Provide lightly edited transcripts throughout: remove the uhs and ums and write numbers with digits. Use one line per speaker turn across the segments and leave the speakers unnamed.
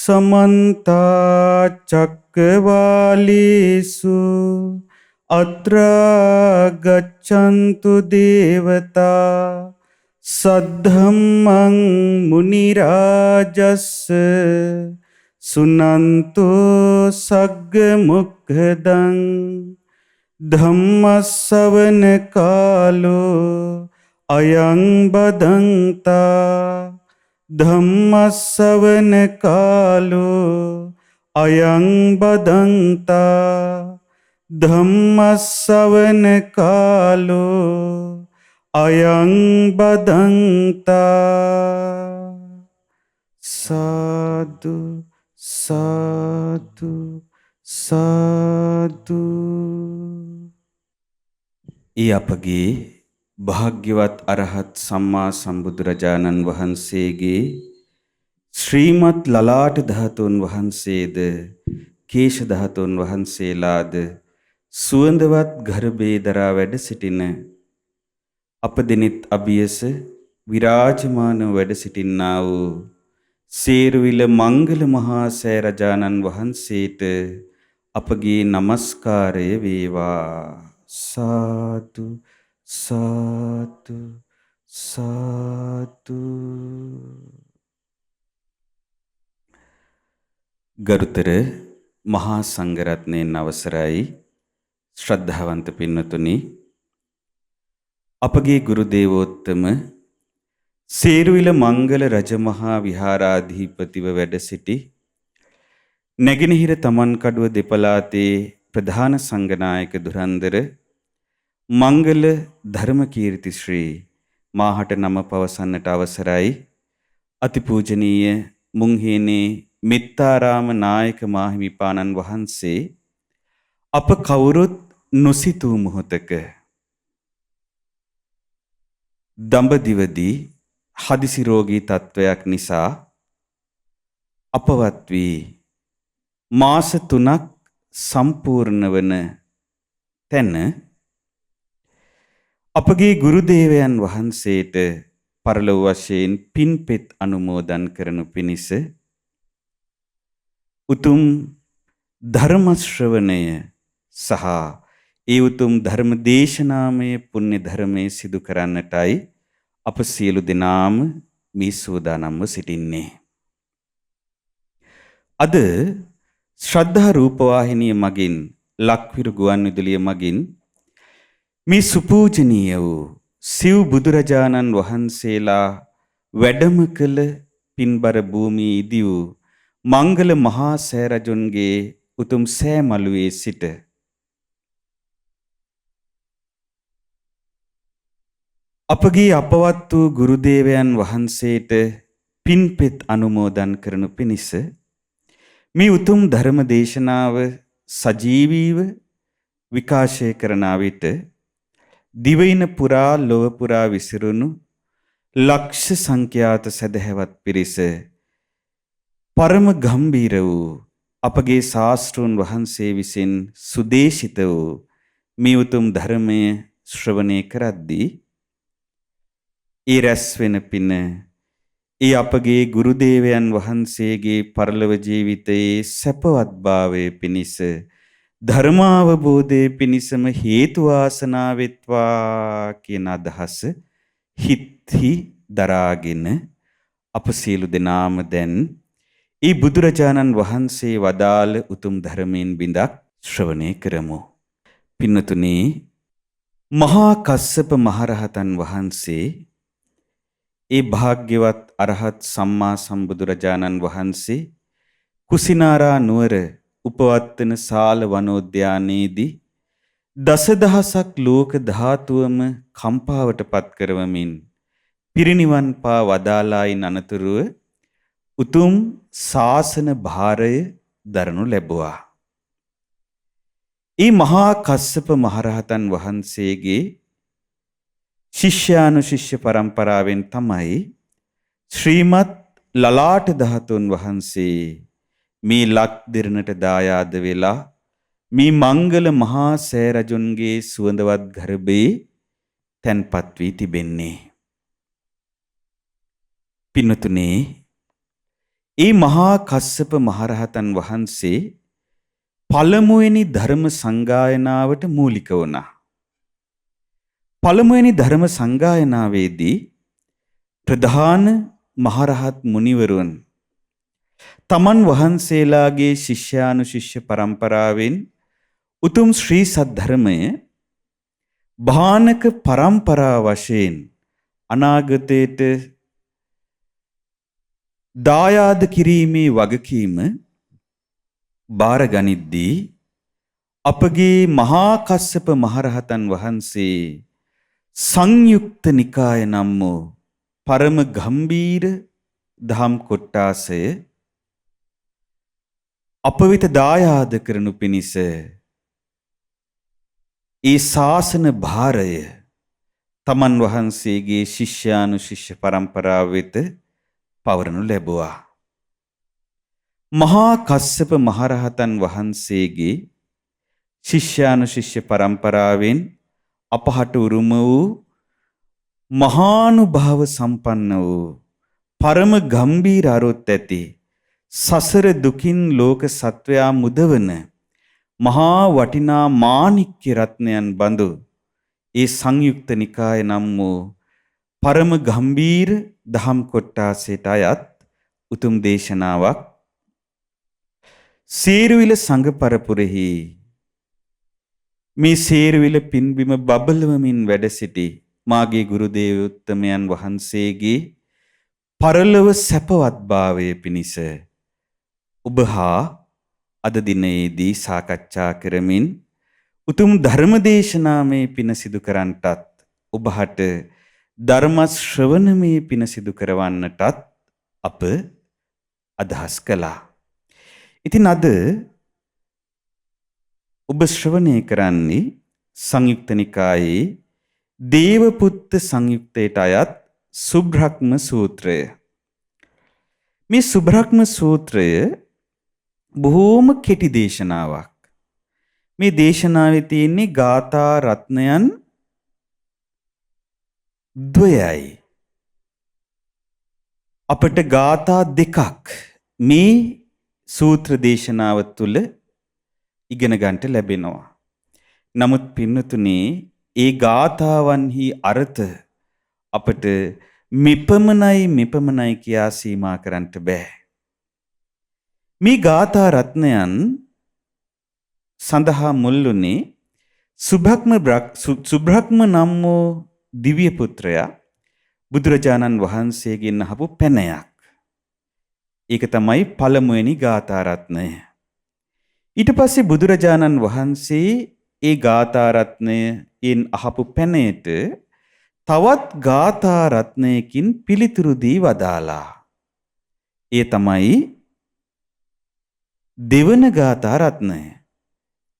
समन्ता चक्रवालेषु अत्रा गच्छन्तु देवता सद्धम्मं मुनिराजस्य सुनन्तु सग्गमुखदं धम्मश्रवण कालो अयं बदन्ता धम्मश्रवण कालो अयं बदन्ता धम्मश्रवण कालो अयं बदन्ता साधु साधु साधु. ඒ අපගේ භාග්‍යවත් අරහත් සම්මා සම්බුදුරජාණන් වහන්සේගේ ශ්‍රීමත් ලලාට ධාතුන් වහන්සේද කේශ ධාතුන් වහන්සේලාද සුවඳවත් ගර්භේ දරා වැඩ සිටින අප දෙනිත් අභියස විරාජමාන වැඩ සිටින්නා වූ සේරුවිල මංගල මහා සෑ රජාණන් වහන්සේට අපගේ নমස්කාරය වේවා. සාදු සාදු සාදු. ගරුතර මහා සංඝරත්නයන් අවසරයි. ශ්‍රද්ධාවන්ත පින්වතුනි, අපගේ ගුරු දේවෝත්තම සේරුවිල මංගල රජමහා විහාරාධිපතිව වැඩ සිටි නැගෙනහිර තමන්කඩුව දෙපළාතේ ප්‍රධාන සංඝනායක ධුරන්දර මංගල ධර්මකීර්ති ශ්‍රී මාහට නම පවසන්නට අවසරයි. අතිපූජනීය මුංහේනේ මෙත්තාරාම නායක මාහිමිපාණන් වහන්සේ අප කවුරුත් නොසිතූ මොහොතක දඹදිවදී හදිසි රෝගී තත්වයක් නිසා අපවත් වී මාස 3ක් සම්පූර්ණ වන තැන අපගේ ගුරු දේවයන් වහන්සේට පරලොව වශයෙන් පින්පෙත් අනුමෝදන් කරනු පිණිස උතුම් ධර්ම ශ්‍රවණය සහ ඒ උතුම් ධර්ම දේශනාමය පුණ්‍ය ධර්මයේ සිදු කරන්නටයි අප සියලු දෙනාම මේ සූදානම්ව සිටින්නේ. අද ශ්‍රද්ධා රූපවාහිනිය මගින් ලක්විරු ගුවන්විදුලිය මගින් මේ සුපූජනීය වූ සිව් බුදුරජාණන් වහන්සේලා වැඩම කළ පින්බර භූමියේ ඉදි වූ මංගල මහා සෑ රජුන්ගේ උතුම් සෑ මළුවේ සිට අපගේ අපවත් වූ ගුරුදේවයන් වහන්සේට පින්පෙත් අනුමෝදන් කරනු පිණිස මේ උතුම් ධර්ම දේශනාව සජීවීව විකාශය කරන විට දිවයින පුරා ලොව පුරා විසිරුණු ලක්ෂ සංඛ්‍යාත සදහැවත් පිරිස පරම ගම්බීර වූ අපගේ ශාස්ත්‍රූන් වහන්සේ විසින් සුදේශිත වූ මේ උතුම් ධර්මය ශ්‍රවණය කරද්දී ඒ රැස් වෙන පින ඒ අපගේ ගුරු දේවයන් වහන්සේගේ පරලොව ජීවිතයේ සැපවත් භාවයේ පිණිස ධර්මාවබෝධයේ පිණිසම හේතු වාසනා වෙත්වා කියන අදහස හිත්හි දරාගෙන අප සියලු දෙනාම දැන් ඒ බුදුරජාණන් වහන්සේ වදාළ උතුම් ධර්මයෙන් බිඳක් ශ්‍රවණය කරමු. පින්නතුනි, මහා කස්සප මහරහතන් වහන්සේ ඒ භාග්‍යවත් අරහත් සම්මා සම්බුදුරජාණන් වහන්සේ කුසිනාරා නුවර උපවත්තන සාල වනෝද්‍යානයේදී දසදහසක් ලෝක ධාතුවම කම්පාවට පත් කරවමින් පිරිනිවන් පා වදාළායින් අනතුරුව උතුම් ශාසන භාරය දරනු ලැබුවා. ඒ මහා කස්සප මහරහතන් වහන්සේගේ ශිෂ්‍යානුශිෂ්‍ය පරම්පරාවෙන් තමයි ශ්‍රීමත් ලලාට ධාතුන් වහන්සේ මේ ලක් දිරණට දායාද වෙලා මේ මංගල මහා සෑ රජුන්ගේ සුවඳවත් ගර්භයේ තැන්පත් වී තිබෙන්නේ. පින්නතුනේ, ඒ මහා කස්සප මහරහතන් වහන්සේ පළමුවෙනි ධර්ම සංගායනාවට මූලික වුණා. පළමුවෙනි ධර්ම සංගායනාවේදී ප්‍රධාන මහරහත් මුනිවරුන් තමන් වහන්සේලාගේ ශිෂ්‍යානුශිෂ්‍ය පරම්පරාවෙන් උතුම් ශ්‍රී සද්ධර්මය භානක පරම්පරා වශයෙන් අනාගතයට දායාද කිරීමේ වගකීම බාරගනිද්දී අපගේ මහා කස්සප මහරහතන් වහන්සේ සංයුක්ත නිකාය නම් වූ පරම ගම්බීර දහම් කොට්ටාසය අප වෙත දායාද කරනු පිණිස ඒ ශාසන භාරය තමන් වහන්සේගේ ශිෂ්‍යානුශිෂ්‍ය පරම්පරාව වෙත පවරනු ලැබුවා. මහා කස්සප මහරහතන් වහන්සේගේ ශිෂ්‍යානුශිෂ්‍ය පරම්පරාවෙන් අපහට උරුම වූ මහානුභාව සම්පන්න වූ පරම ගම්බීර අරුත් ඇති සසර දුකින් ලෝක සත්වයා මුදවන මහා වටිනා මාණික්‍ය රත්නයන් බඳු ඒ සංයුක්ත නිකාය නම් වූ පරම ගම්බීර දහම් කොට්ටාසයට අයත් උතුම් දේශනාවක් සේරුවිල සංඝ පරපුරෙහි මේ සේරුවිල පින්බිම බබලවමින් වැඩ සිටි මාගේ ගුරු දේවෝත්තමයන් වහන්සේගේ පරලොව සැපවත්භාවය පිණිස ඔබ හා අද දිනයේදී සාකච්ඡා කරමින් උතුම් ධර්ම දේශනාමේ පින සිදු කරන්නටත් ඔබට ධර්ම ශ්‍රවණමේ පින සිදු කරවන්නටත් අප අදහස් කළා. ඉතින් අද ඔබ ශ්‍රවණය කරන්නේ සංයුක්ත නිකායේ දේවපුත්ත සංයුක්තයට අයත් සුබ්‍රහ්ම සූත්‍රය. මේ සුබ්‍රහ්ම සූත්‍රය බොහෝම කෙටි දේශනාවක්. මේ දේශනාවේ තියෙන්නේ ගාථා රත්නයන් ද්වයයි. අපට ගාථා දෙකක් මේ සූත්‍ර දේශනාව තුළ ඉගෙන ගන්නට ලැබෙනවා. නමුත් පින්නතුනේ ඒ ගාථාවන්හි අර්ථ අපට මෙපමණයි කියා සීමා කරන්නට බෑ. මේ ගාථා රත්නයන් සඳහා මුල්ුනේ සුබ්‍රහ්ම නම් වූ දිව්‍ය පුත්‍රයා බුදුරජාණන් වහන්සේගෙන් අහපු පැනයක්. ඒක තමයි පළමුවෙනි ගාථා රත්නය. ඊට පස්සේ බුදුරජාණන් වහන්සේ ඒ ගාථා රත්නයෙන් අහපු පැනයට තවත් ගාථා රත්නයකින් පිළිතුරු දී වදාලා. ඒ තමයි දෙවන ගාථා රත්නය.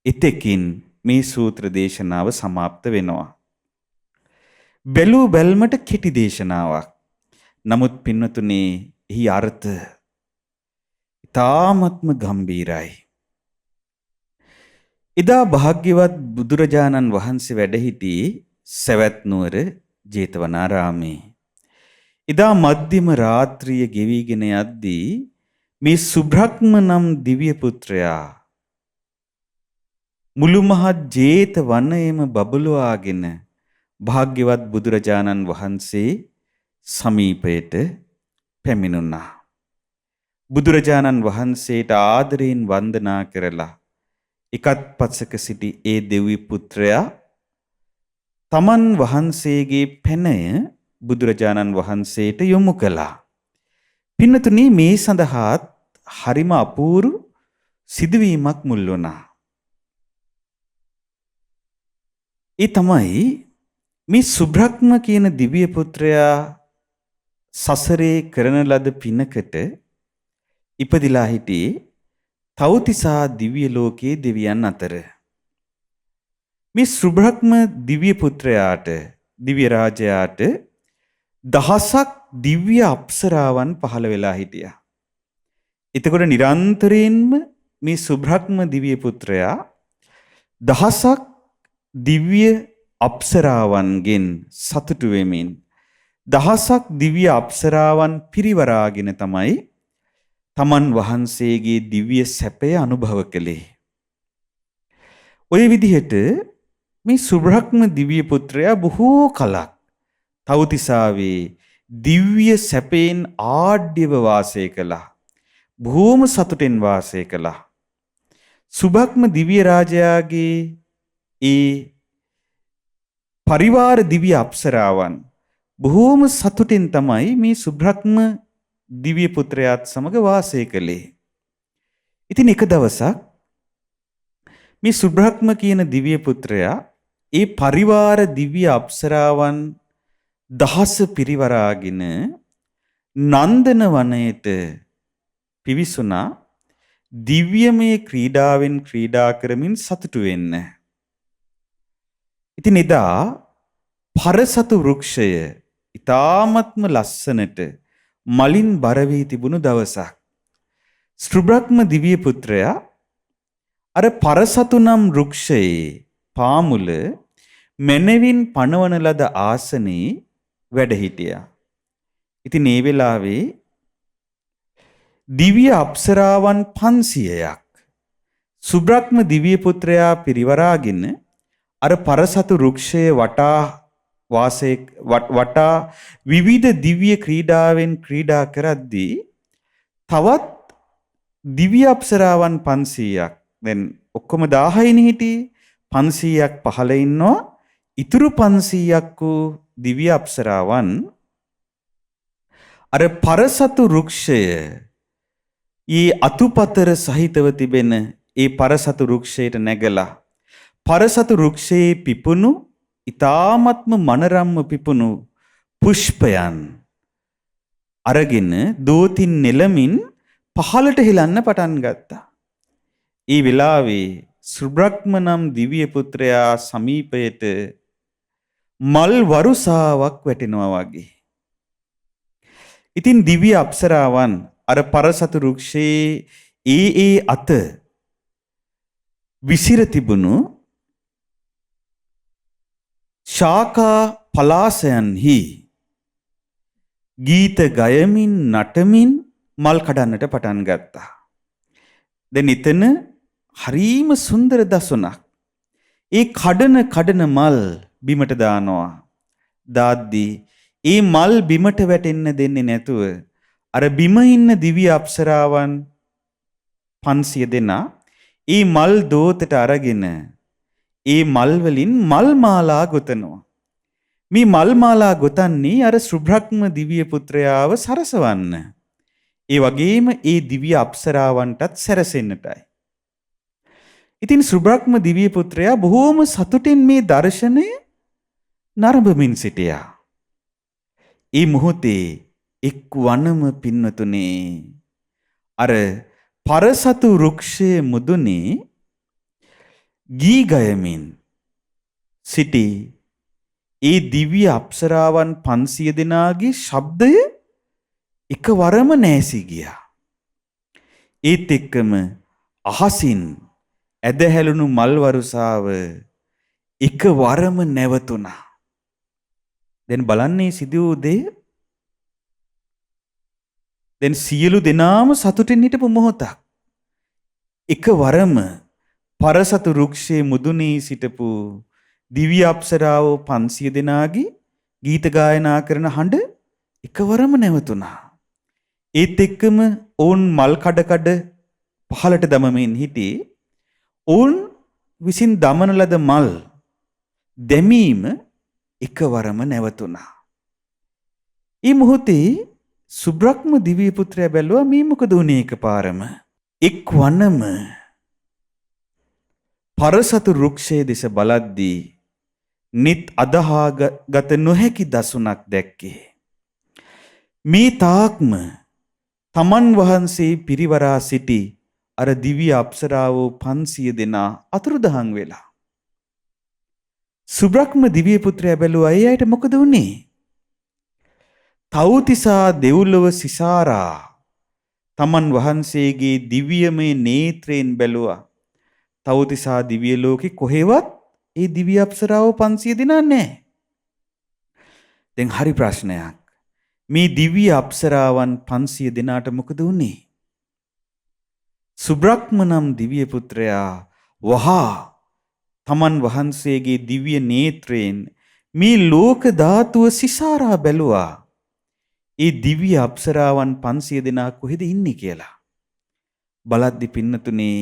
එතෙකින් මේ සූත්‍ර දේශනාව સમાપ્ત වෙනවා. බැලූ බැල්මට කෙටි දේශනාවක්. නමුත් පින්නතුනේ එහි අර්ථ ඉතාමත්ම ගම්බීරයි. එදා භාග්‍යවත් බුදුරජාණන් වහන්සේ වැඩ සිටියේ සවැත් නුවර ජේතවනාරාමේ. එදා මධ්‍යම රාත්‍රිය ගෙවිගෙන යද්දී මේ සුබ්‍රහ්ම නම් දිව්‍ය පුත්‍රයා මුළු මහත් ජේත වනයේම බබළුවාගෙන භාග්‍යවත් බුදුරජාණන් වහන්සේ සමීපයට පැමිණුණා. බුදුරජාණන් වහන්සේට ආදරයෙන් වන්දනා කරලා එකත් පසක සිටි ඒ දෙවි පුත්‍රයා තමන් වහන්සේගේ පැනය බුදුරජාණන් වහන්සේට යොමු කළා. පින්නතුනි මේ සඳහාත් හරිම අපූර්ව සිදුවීමක් මුල් වුණා. ඒ තමයි මේ සුබ්‍රහ්ම කියන දිව්‍ය පුත්‍රයා සසරේ කරන ලද පිනකට ඉපදිලා හිටියේ තව්තිසා දිව්‍ය ලෝකයේ දෙවියන් අතර. මේ සුබ්‍රහ්ම දිව්‍ය පුත්‍රයාට දිව්‍ය රාජයාට දහසක් දිව්‍ය අප්සරාවන් පහළ වෙලා හිටියා. එතකොට නිරන්තරයෙන්ම මේ සුබ්‍රහ්ම දිව්‍ය පුත්‍රයා දහසක් දිව්‍ය අප්සරාවන්ගෙන් සතුටු වෙමින් දහසක් දිව්‍ය අප්සරාවන් පිරිවරාගෙන තමයි තමන් වහන්සේගේ දිව්‍ය සැපය අනුභව කළේ. ඔය විදිහට මේ සුබ්‍රහ්ම දිව්‍ය පුත්‍රයා බොහෝ කලක් තව්තිසාවේ දිව්‍ය සැපයෙන් ආඩ්‍යව වාසය කළා. බොහෝම සතුටෙන් වාසය කළා. සුබ්‍රහ්ම දිව්‍ය රාජයාගේ ඒ පරිවාර දිව්‍ය අප්සරාවන් බොහෝම සතුටින් තමයි මේ සුබ්‍රහ්ම දිව්‍ය පුත්‍රයාත් සමග වාසය කළේ. ඉතින් එක දවසක් මේ සුබ්‍රහ්ම කියන දිව්‍ය පුත්‍රයා ඒ පරිවාර දිව්‍ය අප්සරාවන් දහස පිරිවරාගෙන නන්දන වනයේට පිවිසුණා දිව්‍යමය ක්‍රීඩාවෙන් ක්‍රීඩා කරමින් සතුටු වෙන්න. ඉතින් එදා පරසතු වෘක්ෂය ඊ타ත්ම ලස්සනට මලින් බර වී තිබුණු දවසක්. සුබ්‍රහ්ම දිව්‍ය පුත්‍රයා අර පරසතු නම් වෘක්ෂයේ පාමුල මැනවින් පනවන ලද ආසනයේ වැඩ හිටියා. ඉතින් මේ වෙලාවේ දිව්‍ය අප්සරාවන් 500ක් සුබ්‍රහ්ම දිව්‍ය පුත්‍රයා පිරිවරාගෙන අර පරසතු වෘක්ෂයේ වටා විවිධ දිව්‍ය ක්‍රීඩාවෙන් ක්‍රීඩා කරද්දී තවත් දිව්‍ය අප්සරාවන් 500ක් දැන් ඔක්කොම 1000යිනේ හිටියේ 500ක් පහළ ඉන්නවා. ඉතුරු 500ක් වූ දිව්‍ය අප්සරාවන් අර පරසතු වෘක්ෂය ඊ අතුපතර සහිතව තිබෙන ඒ පරසතු වෘක්ෂයට නැගලා පරසතු වෘක්ෂයේ පිපුණු ඊ타ත්ම මනරම්ම පිපුණු පුෂ්පයන් අරගෙන දෝතින් නෙලමින් පහළට හෙලන්න පටන් ගත්තා. ඒ වෙලාවේ සුබ්‍රහ්ම නම් දිව්‍ය පුත්‍රයා සමීපයට මල් වරුසාවක් වැටෙනවා වගේ. ඉතින් දිව්‍ය අප්සරාවන් අර පරසතු වෘක්ෂයේ ඒ අත විසිර තිබුණු ශාඛා පලාසයන්හි ගීත ගයමින් නටමින් මල් කඩන්නට පටන් ගත්තා. දැන් එතන හරීම සුන්දර දසුණක්. ඒ කඩන මල් බිමට දානවා. දාද්දී ඒ මල් බිමට වැටෙන්න දෙන්නේ නැතුව අර බිම ඉන්න දිව්‍ය අප්සරාවන් 500 දෙනා ඒ මල් දෝතට අරගෙන ඒ මල් වලින් මල් මාලා ගොතනවා. මේ මල් මාලා ගොතන්නේ අර සුබ්‍රහ්ම දිව්‍ය පුත්‍රයාව සරසවන්න. ඒ වගේම ඒ දිව්‍ය අප්සරාවන්ටත් සැරසෙන්නටයි. ඉතින් සුබ්‍රහ්ම දිව්‍ය පුත්‍රයා බොහෝම සතුටින් මේ දර්ශනය නරඹමින් සිටියා. ඒ මොහොතේ එක් වනම පින්නතුනේ අර පරසතු වෘක්ෂයේ මුදුනේ ගී ගයමින් සිටි ඒ දිව්‍ය අප්සරාවන් 500 දෙනාගේ ශබ්දය එකවරම නැසී ගියා. ඒත් එක්කම අහසින් ඇදහැළුණු මල් වරුසාව එකවරම නැවතුණා. දැන් බලන්නේ සිදු වූ දේ. දැන් සියලු දෙනාම සතුටින් හිටපු මොහොතක්. එකවරම පරසතු වෘක්ෂයේ මුදුනේ සිටපු දිව්‍ය අප්සරාවෝ 500 දෙනාගේ ගීත ගායනා කරන හඬ එකවරම නැවතුණා. ඒත් එක්කම ඔවුන් මල් කඩ පහළට දමමින් හිටියේ. ඔවුන් විසින් දමන ලද මල් දැමීම එකවරම නැවතුණා. මේ මොහොතේ සුබ්‍රහ්ම දිව්‍ය පුත්‍රයා බැලුවා මේ මොකද වුනේ එකපාරම. එක් වනම පරසතු වෘක්ෂයේ දෙස බලද්දී නිත් අදහාගත නොහැකි දසුණක් දැක්කේ. මේ තාක්ම තමන් වහන්සේ පිරිවරා සිටි අර දිව්‍ය අප්සරාවෝ 500 දෙනා අතුරුදහන් වෙලා. සුබ්‍රහ්ම දිව්‍ය පුත්‍රයා බැලුවා ඒ අයට මොකද වුනේ? තව්තිසා දෙව්ලොව සිසාරා තමන් වහන්සේගේ දිව්‍යමය නේත්‍රයෙන් බැලුවා. තව්තිසා දිව්‍ය ලෝකේ කොහෙවත් ඒ දිව්‍ය අප්සරාවෝ 500 දෙනා නැහැ. දැන් හරි ප්‍රශ්නයක්. මේ දිව්‍ය අප්සරාවන් 500 දෙනාට මොකද වුනේ? සුබ්‍රහ්ම නම් දිව්‍ය පුත්‍රයා වහා තමන් වහන්සේගේ දිව්‍ය නේත්‍රයෙන් මේ ලෝක ධාතුව සිසාරා බැලුවා. ඒ දිව්‍ය අප්සරාවන් 500 දෙනා කොහෙද ඉන්නේ කියලා. බලද්දි පින්නතුනේ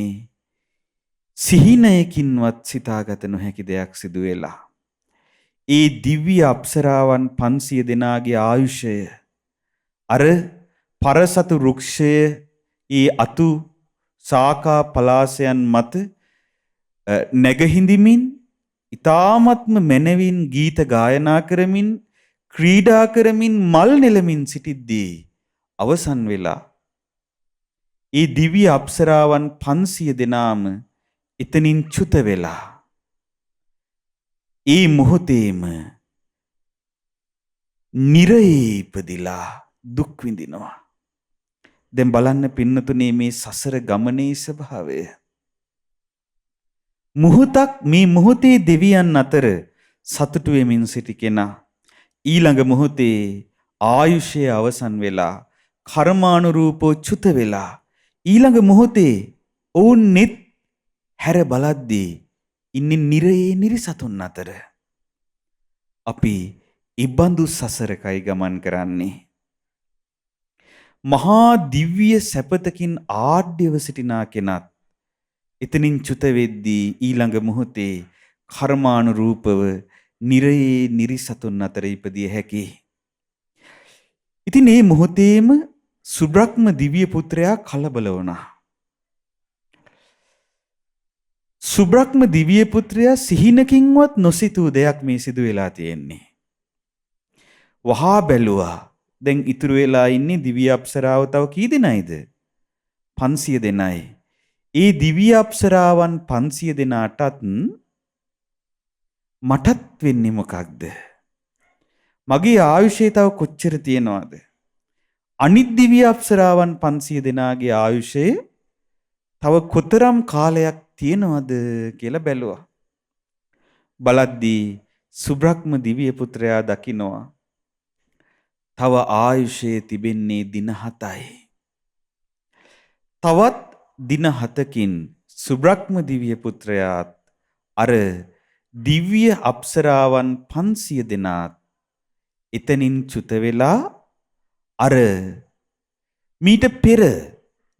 සිහිනයකින්වත් සිතාගත නොහැකි දෙයක් සිදු වෙලා. ඒ දිව්‍ය අප්සරාවන් 500 දෙනාගේ ආයුෂය අර පරසතු වෘක්ෂයේ ඒ අතු ශාඛා පලාසයන් මත නැගහිඳිමින් ඊ타ත්ම මනවින් ගීත ගායනා කරමින් ක්‍රීඩා කරමින් මල් නෙලමින් සිටිද්දී අවසන් වෙලා ඒ දිව්‍ය අප්සරාවන් 500 දෙනාම එතනින් චුත වෙලා ඒ මොහොතේම නිරයේ ඉපදිලා දුක් විඳිනවා. දැන් බලන්න පින්නතුනේ මේ සසර ගමනේ ස්වභාවය. මොහොතක් මේ මොහොතේ දෙවියන් අතර සතුටු වෙමින් සිටි කෙනා ඊළඟ මොහොතේ ආයුෂය අවසන් වෙලා කර්මානුරූපව චුත වෙලා ඊළඟ මොහොතේ ඔවුන් net හැර බලද්දී ඉන්නේ නිරයේ නිරිසතුන් අතර. අපි ඉබ්බඳු සසරකයි ගමන් කරන්නේ. මහා දිව්‍ය සැපතකින් ආඩ්‍යව සිටිනා කෙනත් එතනින් චුත වෙද්දී ඊළඟ මොහොතේ කර්මානුරූපව නිරයේ නිරිසතුන් අතර ඉපදිය හැකි. ඉතින් මේ මොහොතේම සුබ්‍රහ්ම දිව්‍ය පුත්‍රයා කලබල වුණා. සුබ්‍රහ්ම දිව්‍ය පුත්‍රයා සිහිනකින්වත් නොසිතූ දෙයක් මේ සිදු වෙලා තියෙන්නේ. වහා බැලුවා. දැන් ඉතුරු වෙලා ඉන්නේ දිව්‍ය අප්සරාව තව කී දෙනයිද? 500 දෙනයි. ඒ දිව්‍ය අප්සරාවන් 500 දෙනාටත් මටත් වෙන්නේ මොකක්ද? මගේ ආයුෂය තව කොච්චර තියෙනවද? අනිත් දිව්‍ය අප්සරාවන් 500 දෙනාගේ ආයුෂය තව කොතරම් කාලයක් තියෙනවද කියලා බැලුවා. බලද්දී සුබ්‍රහ්ම දිව්‍ය පුත්‍රයා දකිනවා තව ආයුෂයේ තිබෙන්නේ දින 7යි. තවත් දින 7කින් සුබ්‍රහ්ම දිව්‍ය පුත්‍රයාත් අර දිව්‍ය අප්සරාවන් 500 දෙනාත් එතනින් චුත වෙලා අර මීට පෙර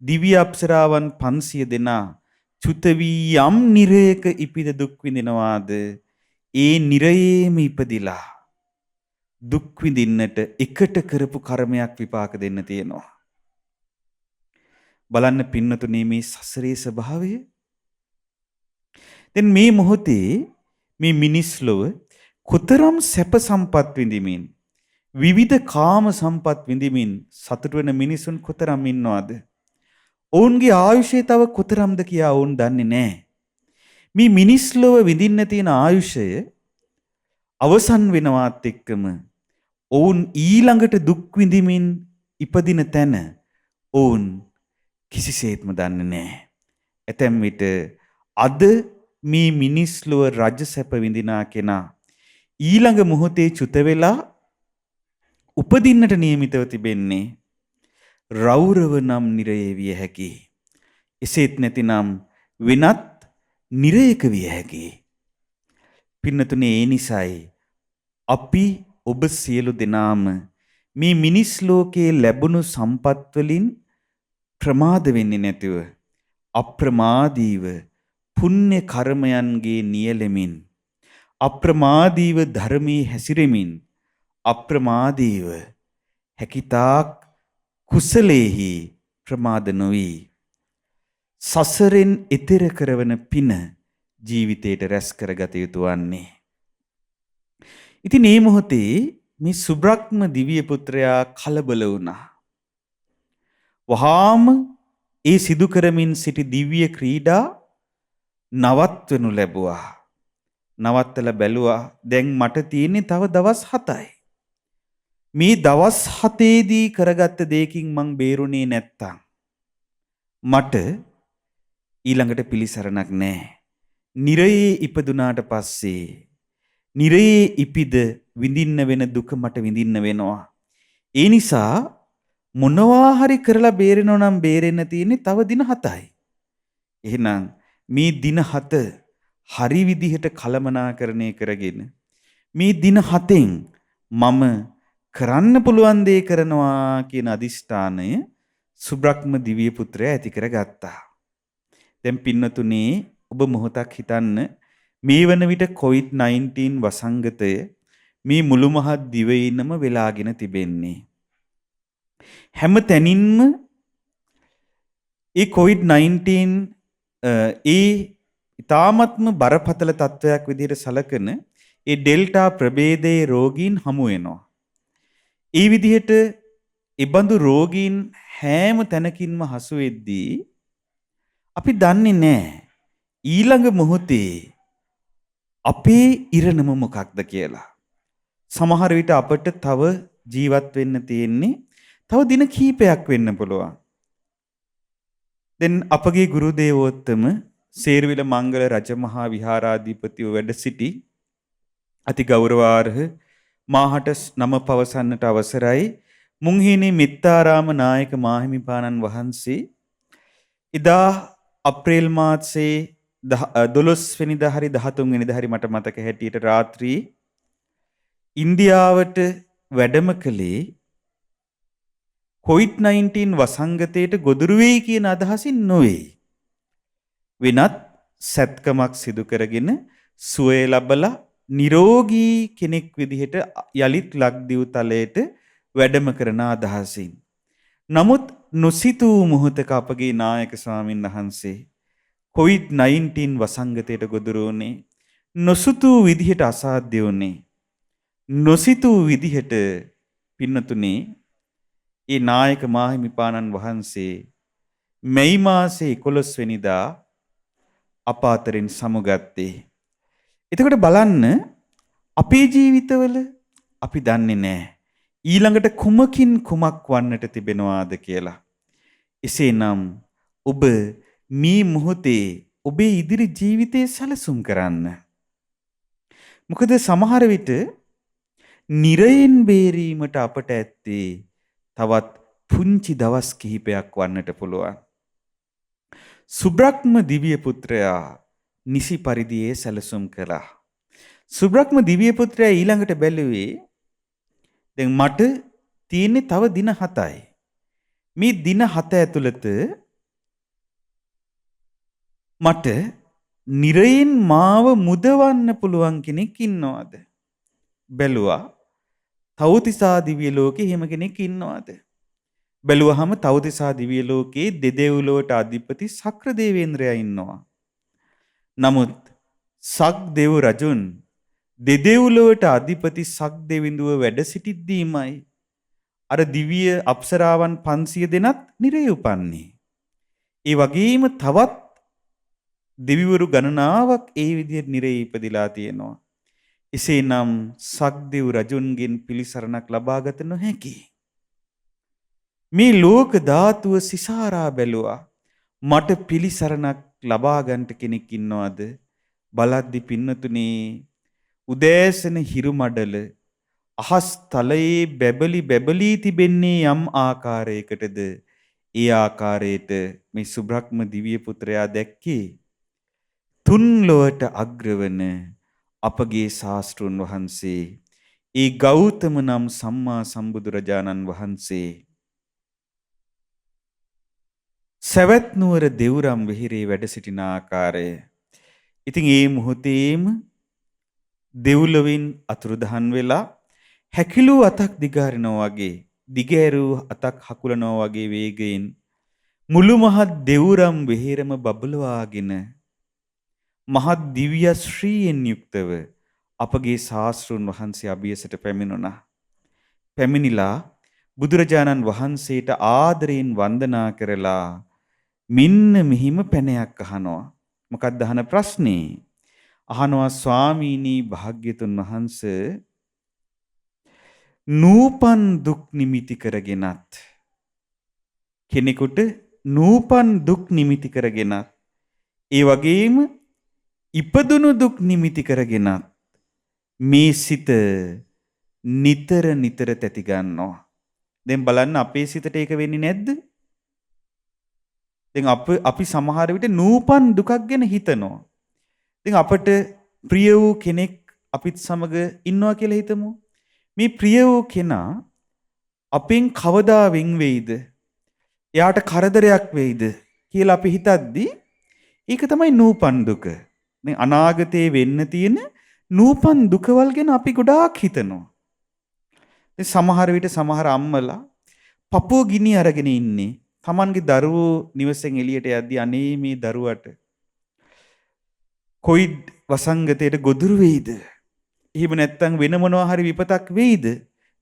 දිව්‍ය අප්සරාවන් 500 දෙනා චුත වී යම් නිරයක ඉපිද දුක් විඳිනවාද ඒ නිරයේම ඉපදිලා දුක් විඳින්නට එකට කරපු කර්මයක් විපාක දෙන්න තියෙනවා. බලන්න පින්නතුනේ මේ සසරේ ස්වභාවය. දැන් මේ මොහොතේ මේ මිනිස් ලොව කොතරම් සැප සම්පත් විඳිමින් විවිධ කාම සම්පත් විඳිමින් සතුට වෙන මිනිසුන් කොතරම් ඉන්නවද? ඔවුන්ගේ ආයුෂය තව කොතරම්ද කියා ඔවුන් දන්නේ නැහැ. මේ මිනිස් ලොව විඳින්න තියෙන ආයුෂය අවසන් වෙනවත් එක්කම ඔවුන් ඊළඟට දුක් විඳිමින් ඉපදින තැන ඔවුන් කිසිසේත්ම දන්නේ නැහැ. ඇතැම් විට අද මේ මිනිස් ලොව රජ සැප විඳිනා කෙනා ඊළඟ මොහොතේ චුත වෙලා උපදින්නට නියමිතව තිබෙන්නේ රෞරව නම් නිරයේ විය හැකි. එසේත් නැතිනම් වෙනත් නිරයක විය හැකි. පින්නතුනේ ඒ නිසායි අපි ඔබ සියලු දෙනාම මේ මිනිස් ලෝකයේ ලැබුණු සම්පත් වලින් ප්‍රමාද වෙන්නේ නැතිව අප්‍රමාදීව පුණ්‍ය කර්මයන්ගේ නියැලෙමින් අප්‍රමාදීව ධර්මයේ හැසිරෙමින් අප්‍රමාදීව හැකිතාක් කුසලේහි ප්‍රමාද නොවි සසරෙන් එතෙර කරවන පින ජීවිතයට රැස් කරගත යුතු වන්නේ. ඉතින් මේ මොහොතේ මේ සුබ්‍රහ්ම දිව්‍ය පුත්‍රයා කලබල වුණා. වහාම ඒ සිදු කරමින් සිටි දිව්‍ය ක්‍රීඩා නවත්වනු ලැබුවා. නවත්තලා බැලුවා දැන් මට තියෙන්නේ තව දවස් 7යි. මේ දවස් 7ේදී කරගත්ත දෙයකින් මං බේරුණේ නැත්තම් මට ඊළඟට පිළිසරණක් නැහැ. නිරයේ ඉපදුනාට පස්සේ නිරයේ ඉපිද විඳින්න වෙන දුක මට විඳින්න වෙනවා. ඒ නිසා මොනවා හරි කරලා බේරෙනවා නම් බේරෙන්න තියෙන්නේ තව දින 7යි. එහෙනම් මේ දින 7 හරි විදිහට කළමනාකරණය කරගෙන මේ දින 7න් මම කරන්න පුළුවන් දේ කරනවා කියන අදිෂ්ඨානය සුබ්‍රහ්ම දිව්‍ය පුත්‍රයා ඇති කරගත්තා. දැන් පින්නතුනේ ඔබ මොහොතක් හිතන්න මේ වන විට COVID-19 වසංගතය මේ මුළු මහත් දිවයිනම වෙලාගෙන තිබෙන්නේ. හැම තැනින්ම ඒ COVID-19 ඊ타ත්ම බරපතල තත්වයක් විදිහට සැලකෙන ඒ ඩෙල්ටා ප්‍රභේදයේ රෝගීන් හමු වෙනවා. ඒ විදිහට ඉබඳු රෝගීන් හැම තැනකින්ම හසු වෙද්දී අපි දන්නේ නැහැ ඊළඟ මොහොතේ අපේ ඉරණම මොකක්ද කියලා. සමහර විට අපට තව ජීවත් වෙන්න තියෙන්නේ තව දින කීපයක් වෙන්න පුළුවන්. දැන් අපගේ ගුරු දේවෝත්තම සේරවිල මංගල රජමහා විහාරාධිපතිව වැඩ සිටි අති ගෞරවාර්හ මාහට නම පවසන්නට අවසරයි මුංහිණී මිත්තාරාම නායක මාහිමිපාණන් වහන්සේ එදා අප්‍රේල් මාසයේ 12 වෙනිදා හරි 13 වෙනිදා හරි මට මතක හැටියට රාත්‍රී ඉන්දියාවට වැඩම කළේ COVID-19 වසංගතයට ගොදුරු වෙයි කියන අදහසින් නොවේ. වෙනත් සත්කමක් සිදු කරගෙන සුවය ලැබලා නිරෝගී කෙනෙක් විදිහට යලිත් ලක්දිව් තලයට වැඩම කරන අදහසින්. නමුත් නොසිතූ මොහොතක අපගේ නායක ස්වාමින් වහන්සේ COVID-19 වසංගතයට ගොදුරු වුණේ නොසිතූ විදිහට අසාධ්‍ය වුණේ. නොසිතූ විදිහට පින්නතුනේ ඒ නායක මාහිමිපාණන් වහන්සේ මැයි මාසේ 11 වෙනිදා අප අතරින් සමුගත්තේ. එතකොට බලන්න අපේ ජීවිතවල අපි දන්නේ නැහැ ඊළඟට කුමකින් කුමක් වන්නට තිබෙනවාද කියලා. එසේනම් ඔබ මේ මොහොතේ ඔබේ ඉදිරි ජීවිතය සැලසුම් කරන්න. මොකද සමහර විට නිරයෙන් බේරීමට අපට ඇත්තේ තවත් පුංචි දවස් කිහිපයක් වන්නට පුළුවන්. සුබ්‍රහ්ම දිව්‍ය පුත්‍රයා නිසි පරිදි සැලසුම් කළා. සුබ්‍රහ්ම දිව්‍ය පුත්‍රයා ඊළඟට බැලුවේ දැන් මට තියෙන්නේ තව දින 7යි. මේ දින 7 ඇතුළත මට නිරයෙන් මාව මුදවන්න පුළුවන් කෙනෙක් ඉන්නවද? බැලුවා. තවතිසා දිව්‍ය ලෝකේ එහෙම කෙනෙක් ඉන්නවද? බැලුවහම තවතිසා දිව්‍ය ලෝකේ දෙදෙව්ලොවට අධිපති සක්‍ර දේවේන්ද්‍රයා ඉන්නවා. නමුත් සක් දෙව් රජුන් දෙදෙව්ලොවට අධිපති සක් දෙවිඳුව වැඩ සිටිද්දීමයි අර දිව්‍ය අප්සරාවන් 500 දෙනත් නිරේ උපන්නේ. ඒ වගේම තවත් දෙවිවරු ගණනාවක් ඒ විදිහට නිරේ ඉපදිලා තියෙනවා. එසේනම් සක්දෙව් රජුන්ගෙන් පිළිසරණක් ලබාගත නොහැකි. මේ ලෝක ධාතුව සිසාරා බැලුවා. මට පිළිසරණක් ලබා ගන්නට කෙනෙක් ඉන්නවද? බලද්දි පින්නතුනේ උදෑසන හිරු මඩල අහස් තලයේ බැබලි තිබෙන්නේ යම් ආකාරයකටද ඒ ආකාරයට මේ සුබ්‍රහ්ම දිව්‍ය පුත්‍රයා දැක්කේ තුන් ලොවට අග්‍රවන අපගේ ශාස්ත්‍රුන් වහන්සේ ඒ ගෞතම නම් සම්මා සම්බුදුරජාණන් වහන්සේ සවැත් නුවර දෙව්රම් වෙහිරේ වැඩ සිටින ආකාරය. ඉතින් ඒ මොහොතේම දෙව්ලොවින් අතුරුදහන් වෙලා හැකිලූ අතක් දිගාරිනවා වගේ දිගෑරූ අතක් හකුලනවා වගේ වේගයෙන් මුළු මහත් දෙව්රම් වෙහිරම බබලවාගෙන මහත් දිව්‍ය ශ්‍රීයෙන් යුක්තව අපගේ ශාස්ත්‍රුන් වහන්සේ අභියසට පැමිණුණා. පැමිණිලා බුදුරජාණන් වහන්සේට ආදරයෙන් වන්දනා කරලා මෙන්න මෙහිම පැනයක් අහනවා. මොකක්ද අහන ප්‍රශ්නේ? අහනවා ස්වාමීනි භාග්‍යතුන් වහන්සේ නූපන් දුක් නිමිති කරගෙනත් කෙනෙකුට නූපන් දුක් නිමිති කරගෙනත් ඒ වගේම ඉපදුණු දුක් නිමිති කරගෙනත් මේ සිත නිතර නිතර තැති ගන්නවා. දැන් බලන්න අපේ සිතට ඒක වෙන්නේ නැද්ද? දැන් අපි සමහර විට නූපන් දුකක් ගැන හිතනවා. දැන් අපට ප්‍රිය වූ කෙනෙක් අපිත් සමග ඉන්නවා කියලා හිතමු. මේ ප්‍රිය වූ කෙනා අපෙන් කවදා වෙන් වෙයිද? එයාට කරදරයක් වෙයිද කියලා අපි හිතද්දී ඒක තමයි නූපන් දුක. දැන් අනාගතේ වෙන්න තියෙන නූපන් දුකවල් ගැන අපි ගොඩාක් හිතනවා. දැන් සමහර විට සමහර අම්මලා පපුව ගිනි අරගෙන ඉන්නේ. Tamanගේ දරුවෝ නිවසෙන් එළියට යද්දී අනේ මේ දරුවට කොයිඩ් වසංගතයට ගොදුරු වෙයිද? එහෙම නැත්නම් වෙන මොනවා හරි විපතක් වෙයිද?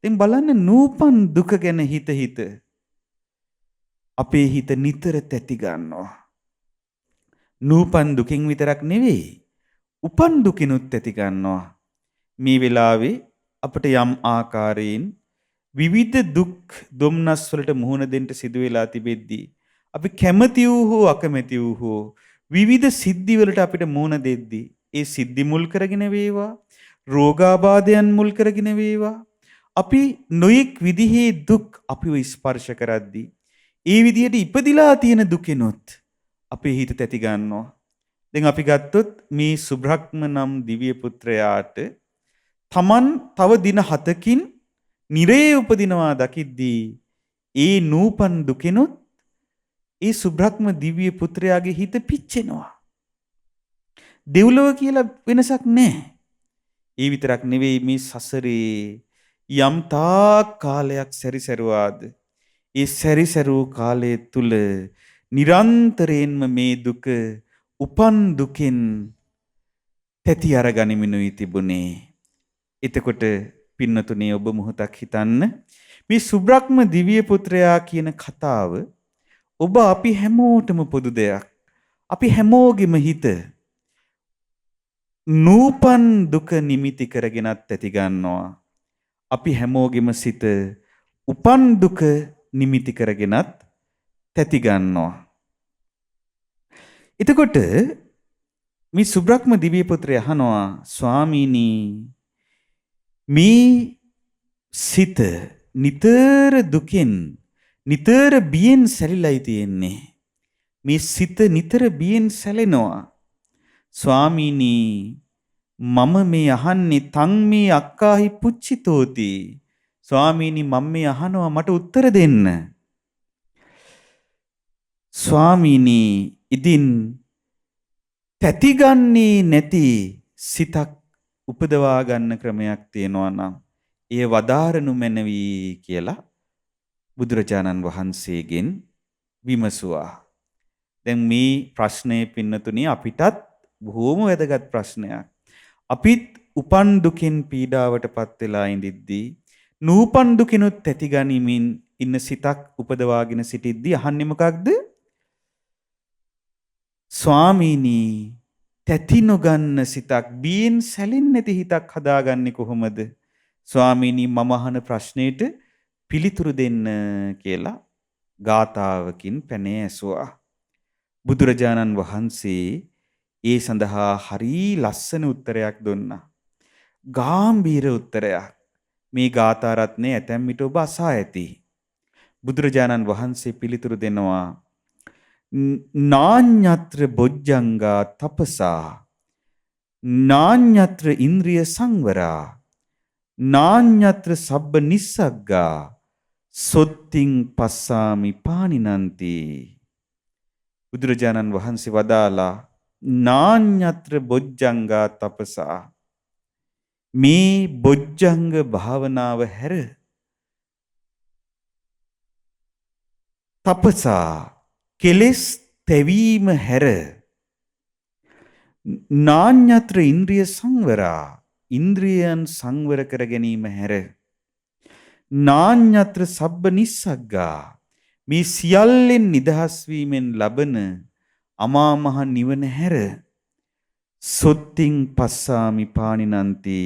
දැන් බලන්න නූපන් දුක ගැන හිත අපේ හිත නිතර තැති ගන්නවා. නූපන් දුකින් විතරක් නෙවෙයි, උපන් දුකිනුත් තැති ගන්නවා. මේ වෙලාවේ අපිට යම් ආකාරයෙන් විවිධ දුක් දුම්නස් වලට මුහුණ දෙන්න සිදු වෙලා තිබෙද්දී අපි කැමති වූ හෝ අකමැති වූ හෝ විවිධ සිද්ධි වලට අපිට මුහුණ දෙද්දී ඒ සිද්ධි මුල් කරගෙන වේවා රෝගාබාධයන් මුල් කරගෙන වේවා අපි නොයෙක් විදිහේ දුක් අපිව ස්පර්ශ කරද්දී ඒ විදිහට ඉපදිලා තියෙන දුකෙනොත් අපේ හිත තැති ගන්නවා. දැන් අපි ගත්තොත් මේ සුබ්‍රහ්ම නම් දිව්‍ය පුත්‍රයාට තමන් තව දින 7කින් නිරේ උපදිනවා දකිද්දී ඒ නූපන් දුකෙනොත් ඒ සුබ්‍රහ්ම දිව්‍ය පුත්‍රයාගේ හිත පිච්චෙනවා. දෙව්ලොව කියලා වෙනසක් නැහැ. ඒ විතරක් නෙවෙයි මේ සසරේ යම් තාක් කාලයක් සැරිසරුවාද ඒ සැරිසරූ කාලය තුල නිරන්තරයෙන්ම මේ දුක උපන් දුකෙන් තැති අරගනිමිනුයි තිබුණේ. එතකොට පින්නතුනේ ඔබ මොහොතක් හිතන්න මේ සුබ්‍රහ්ම දිව්‍ය පුත්‍රයා කියන කතාව ඔබ අපි හැමෝටම පොදු දෙයක්. අපි හැමෝගෙම හිත නූපන් දුක නිමිති කරගෙනත් ඇති ගන්නවා. අපි හැමෝගෙම සිත උපන් දුක නිමිති කරගෙනත් තැති ගන්නවා. එතකොට මේ සුබ්‍රහ්ම දිව්‍ය පුත්‍රය අහනවා ස්වාමීනි මේ සිත නිතර දුකෙන් නිතර බියෙන් සැලිලායි තියෙන්නේ. මේ සිත නිතර බියෙන් සැලෙනවා. ස්වාමීනි මම මේ අහන්නේ තං මේ අක්කාහි පුච්චිතෝති. ස්වාමීනි මම මේ අහනවා මට උත්තර දෙන්න. ස්වාමීනි ඉදින් තැතිගන්නේ නැති සිතක් උපදවා ගන්න ක්‍රමයක් තියෙනවා නම් එය වදාරනු මැනවි කියලා බුදුරජාණන් වහන්සේගෙන් විමසුවා. දැන් මේ ප්‍රශ්නේ පින්නතුණි අපිටත් බොහෝම වැදගත් ප්‍රශ්නයක්. අපිත් උපන් දුකින් පීඩාවටපත් වෙලා ඉඳිද්දී නූපන් දුකිනුත් තැති ගනිමින් ඉන්න සිතක් උපදවාගෙන සිටිද්දී අහන්නේ මොකක්ද? ස්වාමීනි තැති නොගන්න සිතක් බියෙන් සැලෙන්නේ නැති හිතක් හදාගන්නේ කොහොමද? ස්වාමීනි මම අහන ප්‍රශ්නෙට පිළිතුරු දෙන්න කියලා ගාථාවකින් පැනේ ඇසුවා. බුදුරජාණන් වහන්සේ ඒ සඳහා හරි ලස්සන උත්තරයක් දුන්නා. ගාම්භීර උත්තරයක්. මේ ගාථා රත්නේ ඇතැම් විට ඔබ අසා ඇති. බුදුරජාණන් වහන්සේ පිළිතුරු දෙනවා නාඤ්ඤත්‍ර බොජ්ජංගා තපසා නාඤ්ඤත්‍ර ඉන්ද්‍රිය සංවරා නාඤ්ඤත්‍ර සබ්බ නිස්සග්ගා සොත්තිං පස්සාමි පානිනන්ති. බුදුරජාණන් වහන්සේ වදාලා නාඤ්ඤත්‍ර බොජ්ජංගා තපසා මේ බොජ්ජංග භාවනාව හැර තපසා කෙලෙස් තැවීම හැර නාඤ්ඤත්‍ර ඉන්ද්‍රිය සංවරා ඉන්ද්‍රියයන් සංවර කර ගැනීම හැර නාඤ්ඤත්‍ර සබ්බ නිස්සග්ගා මේ සියල්ලෙන් නිදහස් වීමෙන් ලබන අමා මහ නිවන හැර සොත්තිං පස්සාමි පානිනන්ති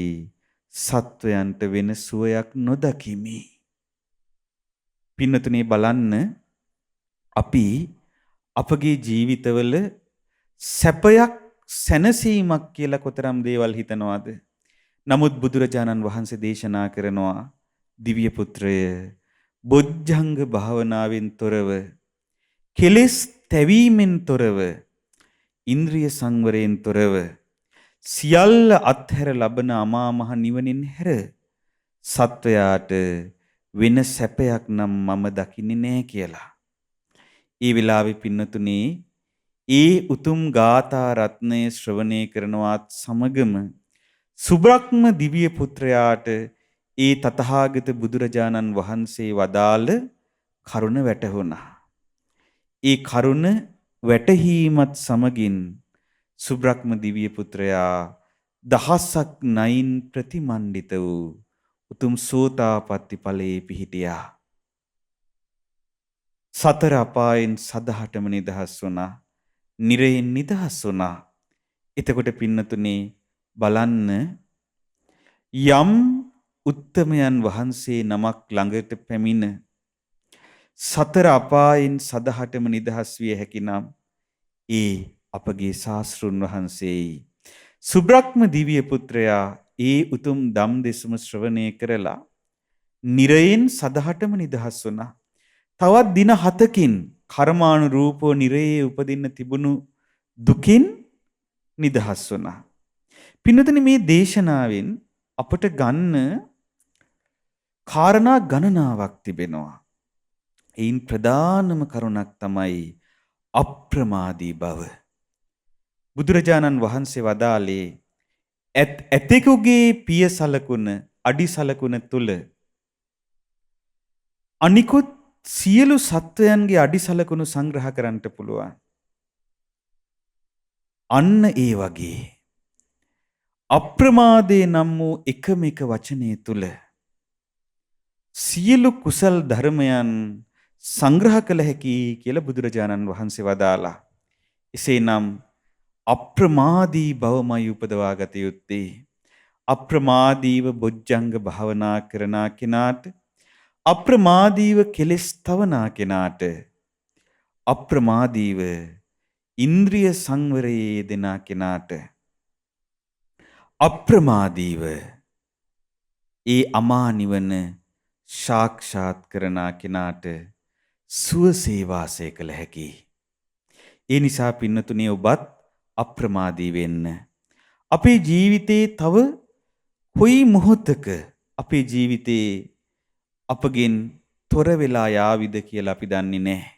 සත්වයන්ට වෙන සුවයක් නොදකිමි. පින්නතුනේ බලන්න අපි අපගේ ජීවිතවල සැපයක් සැනසීමක් කියලා කොතරම් දේවල් හිතනවාද? නමුත් බුදුරජාණන් වහන්සේ දේශනා කරනවා දිව්‍ය පුත්‍රය බොජ්ජංග භාවනාවෙන් තොරව කෙලෙස් තැවීමෙන් තොරව ඉන්ද්‍රිය සංවරයෙන් තොරව සියල්ල අත්හැර ලබන අමා මහ නිවනින් හැර සත්වයාට වෙන සැපයක් නම් මම දකින්නේ නෑ කියලා. ඒ වෙලාවේ පින්නතුනේ ඒ උතුම් ගාථා රත්නය ශ්‍රවණය කරනවත් සමගම සුබ්‍රහ්ම දිව්‍ය පුත්‍රයාට ඒ තථාගත බුදුරජාණන් වහන්සේ වදාළ කරුණ වැටහුණා. ඒ කරුණ වැටහීමත් සමගින් සුබ්‍රහ්ම දිව්‍ය පුත්‍රයා දහසක් නයින් ප්‍රතිමන්විත වූ උතුම් සෝතාපට්ටි ඵලයේ පිහිටියා. සතර අපායන් සදහටම නිදහස් වුණා. නිරයෙන් නිදහස් වුණා. එතකොට පින්නතුනේ බලන්න යම් උත්තමයන් වහන්සේ නමක් ළඟට පැමිණ සතර අපායන් සදහටම නිදහස් විය හැකි නම් ඒ අපගේ ශාස්ත්‍රුන් වහන්සේයි. සුබ්‍රහ්ම දිව්‍ය පුත්‍රයා ඒ උතුම් ධම් දෙසම ශ්‍රවණය කරලා නිරයෙන් සදහටම නිදහස් වුණා. තවත් දින 7කින් කර්මානුරූපව නිරයේ උපදින්න තිබුණු දුකින් නිදහස් වුණා. පින්නතනි මේ දේශනාවෙන් අපට ගන්න කාරණා ගණනාවක් තිබෙනවා. ඒන් ප්‍රධානම කරුණක් තමයි අප්‍රමාදී බව. බුදුරජාණන් වහන්සේ වදාළේ ඇතෙකුගේ පිය සලකුණ අඩි සලකුණ තුල අනිකුත් සියලු සත්වයන්ගේ අඩි සලකුණු සංග්‍රහ කරන්නට පුළුවන්. අන්න ඒ වගේ අප්‍රමාදේ නම් වූ එකම එක වචනය තුල සියලු කුසල් ධර්මයන් සංග්‍රහ කළ හැකි කියලා බුදුරජාණන් වහන්සේ වදාලා. එසේනම් අප්‍රමාදී බවමයි උපදවා ගත යුත්තේ. අප්‍රමාදීව බොජ්ජංග භාවනා කරන කෙනාට, අප්‍රමාදීව කෙලෙස් තවනා කෙනාට, අප්‍රමාදීව ඉන්ද්‍රිය සංවරයේ යෙදෙන කෙනාට, අප්‍රමාදීව ඒ අමා නිවන සාක්ෂාත් කරන කෙනාට සුවසේ වාසය කළ හැකි. ඒ නිසා පින්නතුනේ ඔබත් අප්‍රමාදී වෙන්න. අපේ ජීවිතේ තව කොයි මොහොතක අපේ ජීවිතේ අපගෙන් තොර වෙලා යාවිද කියලා අපි දන්නේ නැහැ.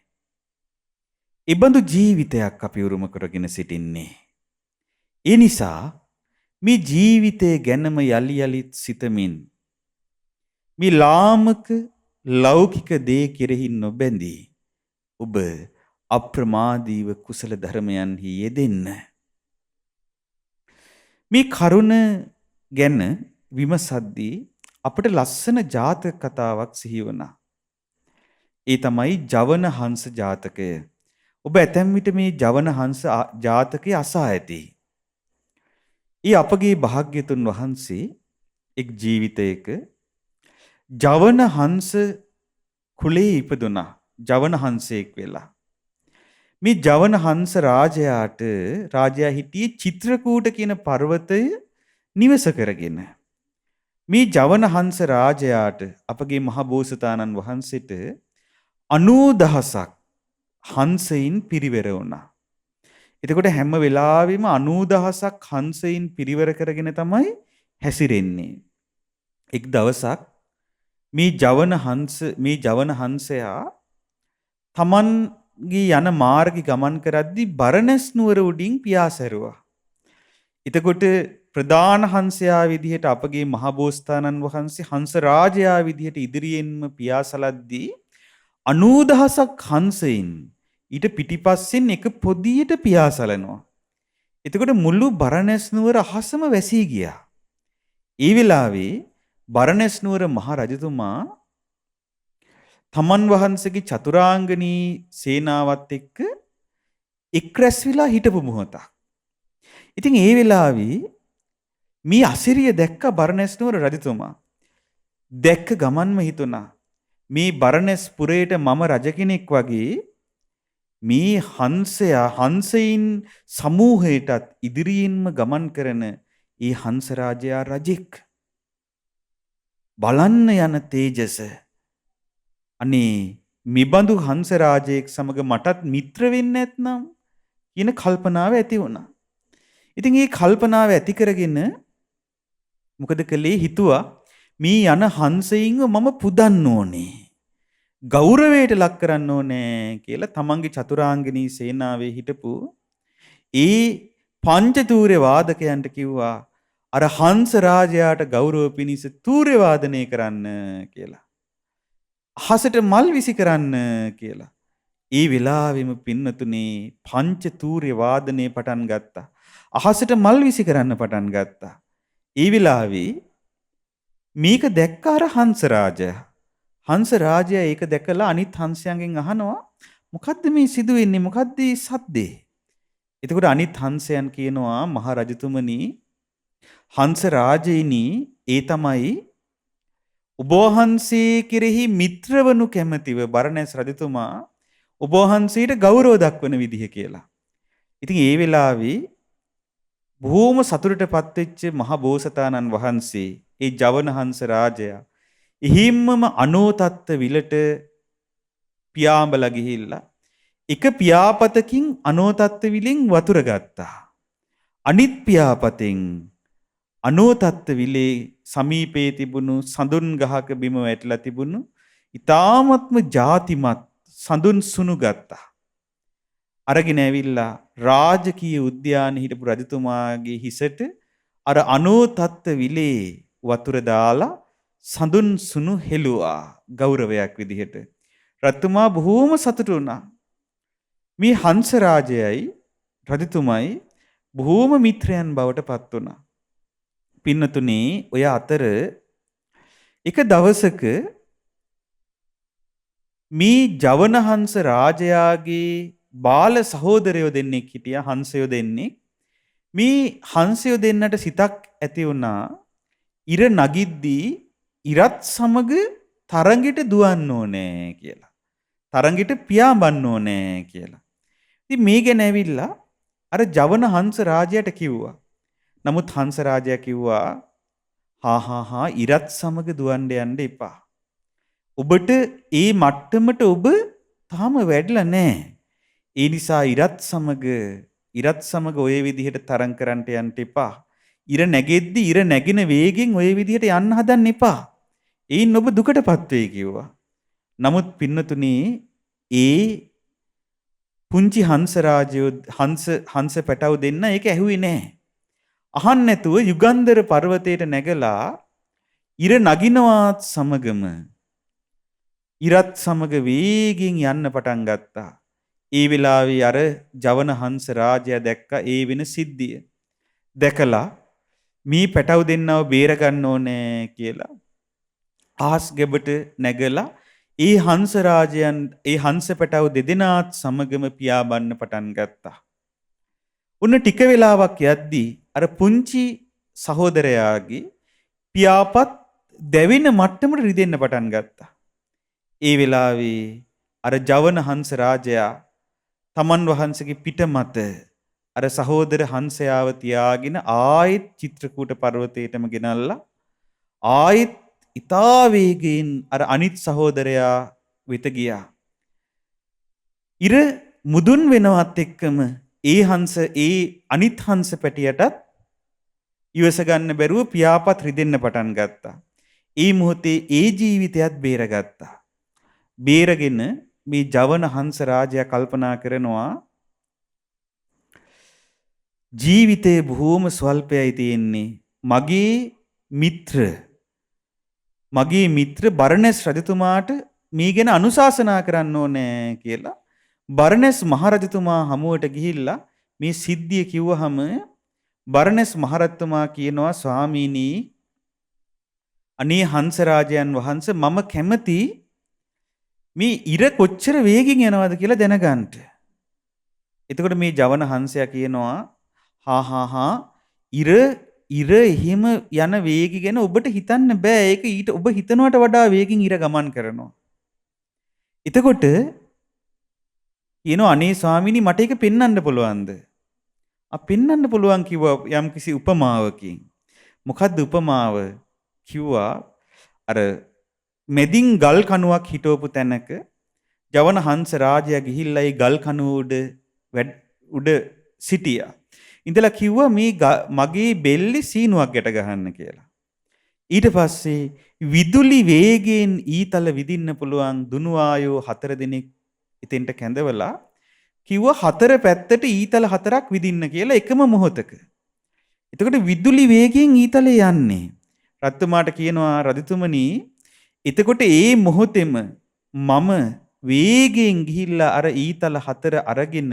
ඉබඳු ජීවිතයක් අපි උරුම කරගෙන සිටින්නේ. ඒ නිසා මේ ජීවිතය ගැනම යලි යලිත් සිතමින් මේ ලාමක ලෞකික දේ කෙරෙහි නොබැඳී ඔබ අප්‍රමාදීව කුසල ධර්මයන්හි යෙදෙන්න. මේ කරුණ ගැන විමසද්දී අපට ලස්සන ජාතක කතාවක් සිහි වුණා. ඒ තමයි ජවන හංස ජාතකය. ඔබ ඇතැම් විට මේ ජවන හංස ජාතකය අසා ඇති. ඒ අපගේ භාග්‍යතුන් වහන්සේ එක් ජීවිතයක ජවන හංස කුලේ ඉපදුනා. ජවන හංසයෙක් වෙලා. මේ ජවන හංස රාජයා හිටියේ චිත්‍රකූට කියන පර්වතය නිවස කරගෙන. මේ ජවන හංස රාජයාට අපගේ මහ බෝසතාණන් වහන්සේට 90000ක් හංසයින් පිරිවර වුණා. එතකොට හැම වෙලාවෙම 90000ක් හංසයින් පිරිවර කරගෙන තමයි හැසිරෙන්නේ. එක් දවසක් මේ ජවන හංසයා තමන්ගේ යන මාර්ගي ගමන් කරද්දී බරණැස් නුවර උඩින් පියාසැරුවා. එතකොට ප්‍රධාන හංසයා විදිහට අපගේ මහබෝසතාණන් වහන්සේ හංස රාජයා විදිහට ඉදිරියෙන්ම පියාසලද්දී 90000ක් හංසයින් ඊට පිටිපස්සෙන් එක පොදියට පියාසලනවා. එතකොට මුළු බරණැස් නුවර අහසම වැසී ගියා. ඒ වෙලාවේ බරණැස් නුවර මහ රජතුමා තමන් වහන්සේගේ චතුරාංගනී සේනාවත් එක්ක එක් රැස් වෙලා හිටපු මොහොතක්. ඉතින් ඒ වෙලාවේ මේ අසිරිය දැක්ක බරණැස් නුවර රජතුමා. දැක්ක ගමන්ම හිතුණා මේ බරණැස් පුරේට මම රජ කෙනෙක් වගේ මේ හංසයින් සමූහයටත් ඉදිරියෙන්ම ගමන් කරන ඒ හංස රාජයා රජෙක්. බලන්න යන තේජස. අනේ මිබඳු හංස රාජයෙක් සමග මටත් මිත්‍ර වෙන්නේ නැත්නම් කියන කල්පනාව ඇති වුණා. ඉතින් මේ කල්පනාව ඇති කරගෙන මොකද කළේ හිතුවා මේ යන හංසයින්ව මම පුදන්න ඕනේ. ගෞරවයට ලක් කරන්න ඕනේ කියලා තමන්ගේ චතුරාංගනී සේනාවේ හිටපු ඒ පංචතූර්ය වාදකයන්ට කිව්වා අර හංස රාජයාට ගෞරව පිණිස තූර්ය වාදනය කරන්න කියලා. අහසට මල් විසි කරන්න කියලා. ඒ වෙලාවෙම පින්නතුනේ පංචතූර්ය වාදනය පටන් ගත්තා. අහසට මල් විසි කරන්න පටන් ගත්තා. ඒ වෙලාවේ මේක දැක්ක අර හංස රාජයා. හංස රාජයා ඒක දැකලා අනිත් හංසයන්ගෙන් අහනවා මොකද්ද මේ සිදුවෙන්නේ? මොකද්ද මේ සද්දේ? එතකොට අනිත් හංසයන් කියනවා මහ රජතුමනි හංස රාජයිනි ඒ තමයි ඔබ වහන්සේ කෙරෙහි මිත්‍රවනු කැමැතිව බරණැස් රජතුමා ඔබ වහන්සේට ගෞරව දක්වන විදිහ කියලා. ඉතින් ඒ වෙලාවේ බොහොම සතුටටපත් වෙච්ච මහ බෝසතාණන් වහන්සේ ඒ ජවන හංස රාජයා එහිම්මම අනෝතත්ත විලට පියාඹලා ගිහිල්ලා එක පියාපතකින් අනෝතත්ත විලෙන් වතුර ගත්තා. අනිත් පියාපතෙන් අනෝතත්ත විලේ සමීපයේ තිබුණු සඳුන් ගහක බිම වැටලා තිබුණු ඊ타මත්ම ಜಾතිමත් සඳුන් සුණු ගත්තා. අරගෙන ඇවිල්ලා රාජකීය උද්‍යානයේ හිටපු රජතුමාගේ හිසට අර අනෝතත්ත විලේ වතුර දාලා සඳුන් සුණු හෙළුවා ගෞරවයක් විදිහට. රජතුමා බොහෝම සතුටු වුණා. මේ හංස රාජයයි රජතුමයි බොහෝම මිත්‍රයන් බවට පත් වුණා. පින්නතුනේ ඔය අතර එක දවසක මේ ජවන හංස රාජයාගේ බාල සහෝදරයෝ දෙන්නෙක් හිටියා හංසයෝ දෙන්නෙක්. මේ හංසයෝ දෙන්නට සිතක් ඇති වුණා ඉර නගිද්දී ඉරත් සමග තරඟෙට දුවන්න ඕනේ කියලා. තරඟෙට පියාඹන්න ඕනේ කියලා. ඉතින් මේ ගැන ඇවිල්ලා අර ජවන හංස රාජයාට කිව්වා. නමුත් හංස රාජයා කිව්වා හා ඉරත් සමග දුවන්න යන්න එපා. ඔබට ඒ මට්ටමට ඔබ තාම වැඩිලා නැහැ. ඒ නිසා ඉරත් සමග ඔය විදිහට තරඟ කරන්න යන්න එපා. ඉර නැගෙද්දි ඉර නැගින වේගෙන් ඔය විදිහට යන්න හදන්න එපා. ඒන් ඔබ දුකටපත් වෙයි කිව්වා. නමුත් පින්නතුනේ ඒ පුංචි හංස රාජයෝ හංස පැටව දෙන්න ඒක ඇහුවේ නැහැ. අහන්න නැතුව යුගන්ධර පර්වතයට නැගලා ඉර නගිනවත් සමගම ඉරත් සමග වේගෙන් යන්න පටන් ගත්තා. ඒ වෙලාවේ අර ජවන හංස රාජයා දැක්කා ඒ වෙන සිද්ධිය. දැකලා මේ පැටව දෙන්නව බේර ගන්න ඕනේ කියලා ආස් ගැබට නැගලා ඒ හංස රාජයන් ඒ හංස පැටව දෙදෙනාත් සමගම පියාඹන්න පටන් ගත්තා. උන්න ටික වෙලාවක් යද්දී අර පුංචි සහෝදරයාගේ පියාපත් දැවෙන මට්ටමට රිදෙන්න පටන් ගත්තා. ඒ වෙලාවේ අර ජවන හංස රාජයා තමන් වහන්සේගේ පිට මත අර සහෝදර හංසයාව තියාගෙන ආයෙත් චිත්‍රකූට පර්වතයටම ගෙනල්ලා ආයෙත් ඉතා වේගයෙන් අර අනිත් සහෝදරයා වෙත ගියා. ඉර මුදුන් වෙනවත් එක්කම ඒ අනිත් හංස පැටියටත් ඉවස ගන්න බැරුව පියාපත් රිදෙන්න පටන් ගත්තා. ඒ මොහොතේ ඒ ජීවිතයත් බේරගත්තා. බේරගෙන මේ ජවන හංස රාජයා කල්පනා කරනවා ජීවිතේ බොහෝම ස්වල්පයයි තියෙන්නේ. මගේ මිත්‍ර බරණැස් රජතුමාට මේ ගැන අනුශාසනා කරන්න ඕනේ කියලා බරණැස් මහරජතුමා හමුවට ගිහිල්ලා මේ සිද්ධිය කිව්වහම බරණැස් මහරජතුමා කියනවා ස්වාමීනි අනේ හංස රාජයන් වහන්සේ මම කැමති මේ ඉර කොච්චර වේගෙන් යනවද කියලා දැනගන්න. එතකොට මේ ජවන හංසයා කියනවා ඉර එහෙම යන වේගය ගැන ඔබට හිතන්න බෑ. ඒක ඊට ඔබ හිතනවට වඩා වේගෙන් ඉර ගමන් කරනවා. එතකොට කියනවා අනේ ස්වාමීනි මට ඒක පෙන්වන්න පුළුවන්ද? පෙන්වන්න පුළුවන් කිව්වා යම්කිසි උපමාවකින්. මොකද්ද උපමාව? කිව්වා අර මෙදින් ගල් කණුවක් හිටවපු තැනක ජවන හංස රාජයා ගිහිල්ලා ඒ ගල් කණු උඩ සිටියා. ඉඳලා කිව්වා මේ මගේ බෙල්ලේ සීනුවක් ගැට ගහන්න කියලා. ඊට පස්සේ විදුලි වේගයෙන් ඊතල විදින්න පුළුවන් දුනු ආයෝ 4 දෙනෙක් ඉතින්ට කැඳවලා කිව්වා 4 පැත්තට ඊතල 4ක් විදින්න කියලා එකම මොහොතක. එතකොට විදුලි වේගයෙන් ඊතලේ යන්නේ. රත්තුමාට කියනවා රජතුමනි එතකොට ඒ මොහොතේම මම වේගයෙන් ගිහිල්ලා අර ඊතල 4 අරගෙන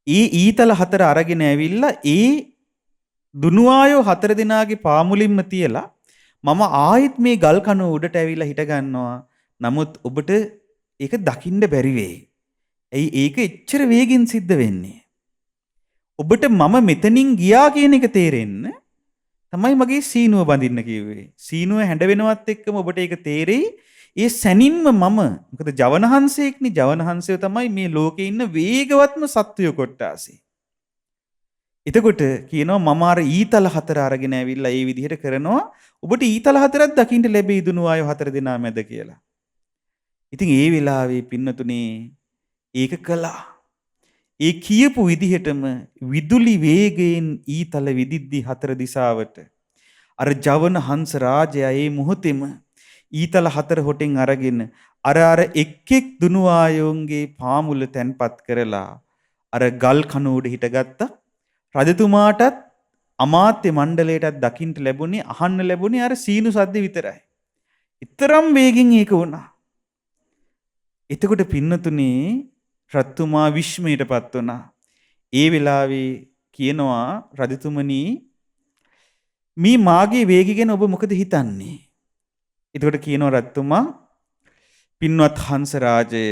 ඊතල 4 අරගෙන ඇවිල්ලා ඒ දුනුආයෝ 4 දෙනාගේ පාමුලින්ම තියලා මම ආයෙත් මේ ගල් කණු උඩට ඇවිල්ලා හිට ගන්නවා. නමුත් ඔබට ඒක දකින්න බැරි වෙයි. ඇයි ඒක එච්චර වේගෙන් සිද්ධ වෙන්නේ? ඔබට මම මෙතනින් ගියා කියන එක තේරෙන්න තමයි මගේ සීනුව බඳින්න කිව්වේ. සීනුව හැඬ වෙනවත් එක්කම ඔබට ඒක තේරෙයි. ඒ සැනින්ම මම මොකද ජවනහන්සේක්නේ ජවනහන්සය තමයි මේ ලෝකේ ඉන්න වේගවත්ම සත්වය කොට්ටාසේ. එතකොට කියනවා මම අර ඊතල 4 අරගෙන ඇවිල්ලා ඒ විදිහට කරනවා. ඔබට ඊතල 4ක් දකින්න ලැබෙයි දුනු ආයෝ 4 දෙනා මැද කියලා. ඉතින් ඒ වෙලාවේ පින්නතුනේ ඒක කළා. ඒ කියපු විදිහටම විදුලි වේගයෙන් ඊතල විදිද්දි 4 දිශාවට අර ජවන හංස රාජයා ඒ මොහොතේම ඊතල 4 හොටෙන් අරගෙන අර එක් දුනු ආයෝන්ගේ පාමුල තැන්පත් කරලා අර ගල් කණු උඩ හිටගත්තා. රජතුමාටත් අමාත්‍ය මණ්ඩලයටත් දකින්න ලැබුණේ අහන්න ලැබුණේ අර සීනු සද්ද විතරයි. ඊතරම් වේගෙන් ඒක වුණා. එතකොට පින්නතුනේ රජතුමා විශ්මයටපත් වුණා. ඒ වෙලාවේ කියනවා රජතුමනි මේ මාගේ වේගය ගැන ඔබ මොකද හිතන්නේ? එතකොට කියනවා රජතුමා පින්වත් හංස රාජය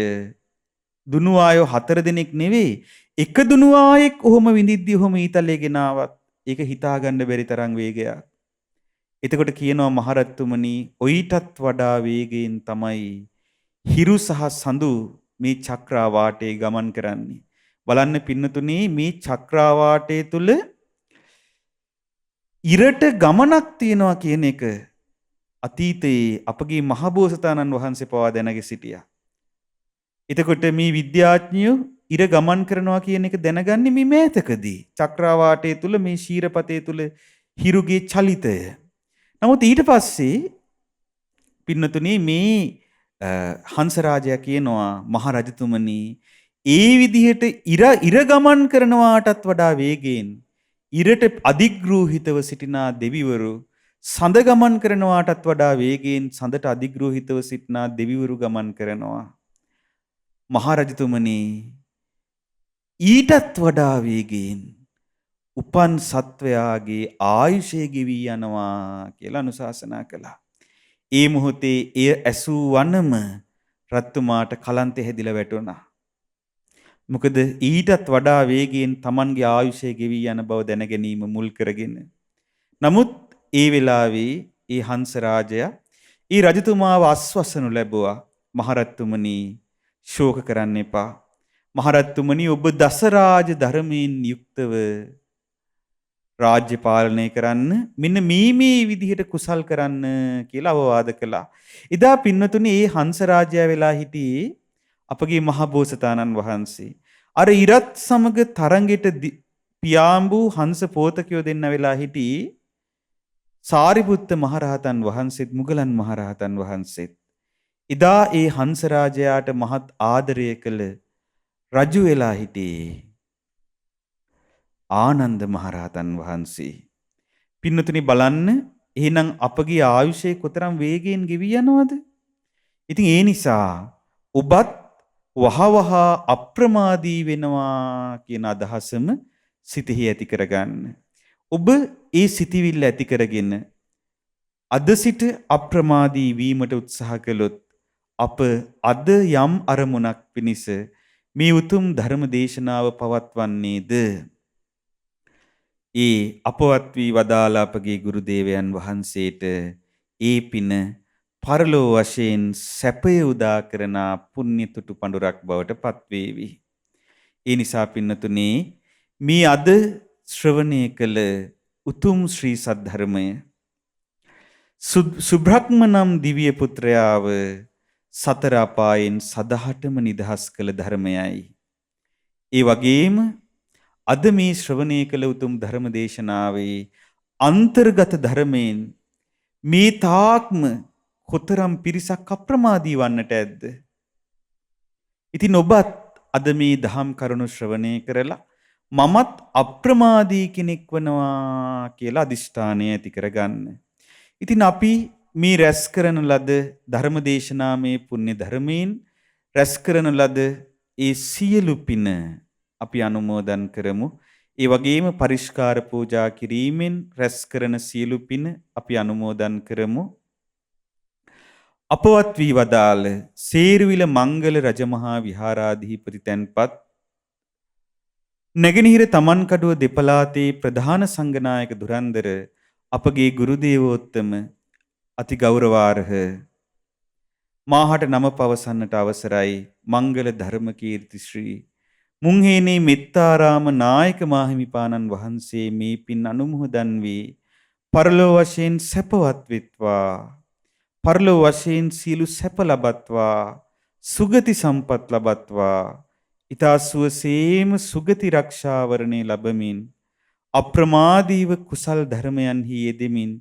දුනු ආයෝ 4 දෙනෙක් නෙවෙයි එක දුනු ආයෙක් ඔහොම විඳිද්දි ඔහොම ඊතලේ ගෙනාවත් ඒක හිතා ගන්න බැරි තරම් වේගයක්. එතකොට කියනවා මහරජතුමනි ඔయితත් වඩා වේගයෙන් තමයි හිරු සහ සඳු මේ චක්‍රාවාටේ ගමන් කරන්නේ. බලන්න පින්නතුනේ මේ චක්‍රාවාටේ තුල ඉරට ගමනක් තියනවා කියන එක අතීතයේ අපගේ මහබෝසතාණන් වහන්සේ පවා දැනගෙන සිටියා. එතකොට මේ විද්‍යාඥයෝ ඉර ගමන් කරනවා කියන එක දැනගන්නේ මේ මෑතකදී. චක්‍රාවාටයේ තුල මේ ශීරපතේ තුල හිරුගේ චලිතය. නමුත් ඊට පස්සේ පින්නතුනේ මේ හංසරාජයා කියනවා මහරජතුමනි ඒ විදිහට ඉර ගමන් කරනවාටත් වඩා වේගයෙන් ඉරට අධිග්‍රෝහිතව සිටිනා දෙවිවරු සඳ ගමන් කරනවාටත් වඩා වේගයෙන් සඳට අධිග්‍රෝහිතව සිටිනා දෙවිවරු ගමන් කරනවා. මහරජතුමනි ඊටත් වඩා වේගයෙන් උපන් සත්වයාගේ ආයුෂය ගෙවි යනවා කියලා අනුශාසනා කළා. ඒ මොහොතේ එය ඇසූ වනම රත්තුමාට කලන්තේ හැදිලා වැටුණා. මොකද ඊටත් වඩා වේගයෙන් Tamanගේ ආයුෂය ගෙවි යන බව දැන ගැනීම මුල් කරගෙන. නමුත් ඒ වෙලාවේ ඒ හංස රාජයා ඒ රජතුමාව ආස්වසනු ලැබුවා. මහරජතුමනි ශෝක කරන්න එපා. මහරජතුමනි ඔබ දසරාජ ධර්මයෙන් යුක්තව රාජ්‍ය පාලනය කරන්න මෙන්න මේ විදිහට කුසල් කරන්න කියලා අවවාද කළා. එදා පින්නතුනේ මේ හංස රාජයා වෙලා හිටියේ අපගේ මහබෝසතාණන් වහන්සේ. අර ඉරත් සමග තරඟෙට පියාඹු හංස පෝතකයෝ දෙන්න වෙලා හිටියේ සාරිපුත්ත මහරහතන් වහන්සේත් මුගලන් මහරහතන් වහන්සේත්. එදා ඒ හංස රාජයාට මහත් ආදරය කළ රජු වෙලා හිටියේ ආනන්ද මහරහතන් වහන්සේ. පින්නතුනි බලන්න එහෙනම් අපගේ ආයුෂය කොතරම් වේගයෙන් ගෙවි යනවද? ඉතින් ඒ නිසා ඔබත් වහවහ අප්‍රමාදී වෙනවා කියන අදහසම සිතෙහි ඇති කරගන්න. ඔබ ඒ සිතිවිල්ල ඇති කරගෙන අද සිට අප්‍රමාදී වීමට උත්සාහ කළොත් අප අද යම් අරමුණක් පිණිස මේ උතුම් ධර්ම දේශනාව පවත්වන්නේද ඒ අපවත් වී වදාළ අපගේ ගුරු දේවයන් වහන්සේට ඒ පින පරලෝ වශයෙන් සැපය උදා කරන පුණ්‍ය තුටු පඬුරක් බවට පත්වේවි. ඒ නිසා පින්නතුනේ මේ අද ශ්‍රවණය කළ උතුම් ශ්‍රී සද්ධර්මය සුබ්‍රහ්ම නම් දිව්‍ය පුත්‍රයාව සතර අපායෙන් සදහටම නිදහස් කළ ධර්මයයි. ඒ වගේම අද මේ ශ්‍රවණය කළ උතුම් ධර්ම දේශනාවේ අන්තර්ගත ධර්මයෙන් මේ තාක්ම කොතරම් පිරිසක් අප්‍රමාදී වන්නට ඇද්ද? ඉතින් ඔබත් අද මේ දහම් කරුණු ශ්‍රවණය කරලා මමත් අප්‍රමාදී කෙනෙක් වනවා කියලා අදිෂ්ඨානය ඇති කරගන්න. ඉතින් අපි මේ රැස් කරන ලද ධර්මදේශනාමේ පුණ්‍ය ධර්මයෙන් රැස් කරන ලද ඒ සියලු පින අපි අනුමෝදන් කරමු. ඒ වගේම පරිස්කාර පූජා කිරීමෙන් රැස් කරන සියලු පින අපි අනුමෝදන් කරමු. අපවත් වී වදාළ සේරුවිල මංගල රජමහා විහාරාධිපති තැන්පත් නැගෙනහිර තමන්කඩුව දෙපළාතේ ප්‍රධාන සංඝනායක ධුරන්දර අපගේ ගුරු දේවෝත්තම අති ගෞරවාර්හ මාහට නම පවසන්නට අවසරයි. මංගල ධර්ම කීර්ති ශ්‍රී මුංහේනේ මෙත්තාරාම නායක මාහිමිපාණන් වහන්සේ මේ පින් අනුමෝදන් වී පරලෝ වශයෙන් සැපවත් වෙත්වා. පරලෝ වශයෙන් සියලු සැප ලබත්වා. සුගති සම්පත් ලබත්වා. ඊතා සුවසේම සුගති රක්ෂාවරණේ ලැබමින් අප්‍රමාදීව කුසල් ධර්මයන්හි යෙදෙමින්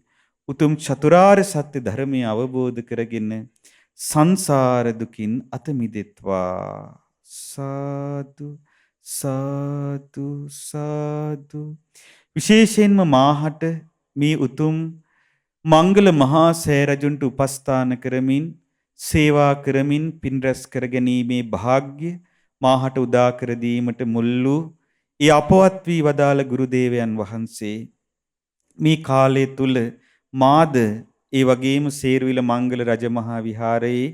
උතුම් චතුරාර්ය සත්‍ය ධර්මය අවබෝධ කරගෙන සංසාර දුකින් අත මිදෙත්වා. සාදු සාදු සාදු. විශේෂයෙන්ම මාහට මේ උතුම් මංගල මහා සෑරජුන්ට උපස්ථාන කරමින් සේවා කරමින් පින් රැස් කර ගැනීමේ වාග්ය මාහට උදා කර දීමට මුල් වූ ඒ අපවත් වී වදාළ ගුරු දේවයන් වහන්සේ මේ කාලය තුල මාද ඒ වගේම සේරුවිල මංගල රජමහා විහාරයේ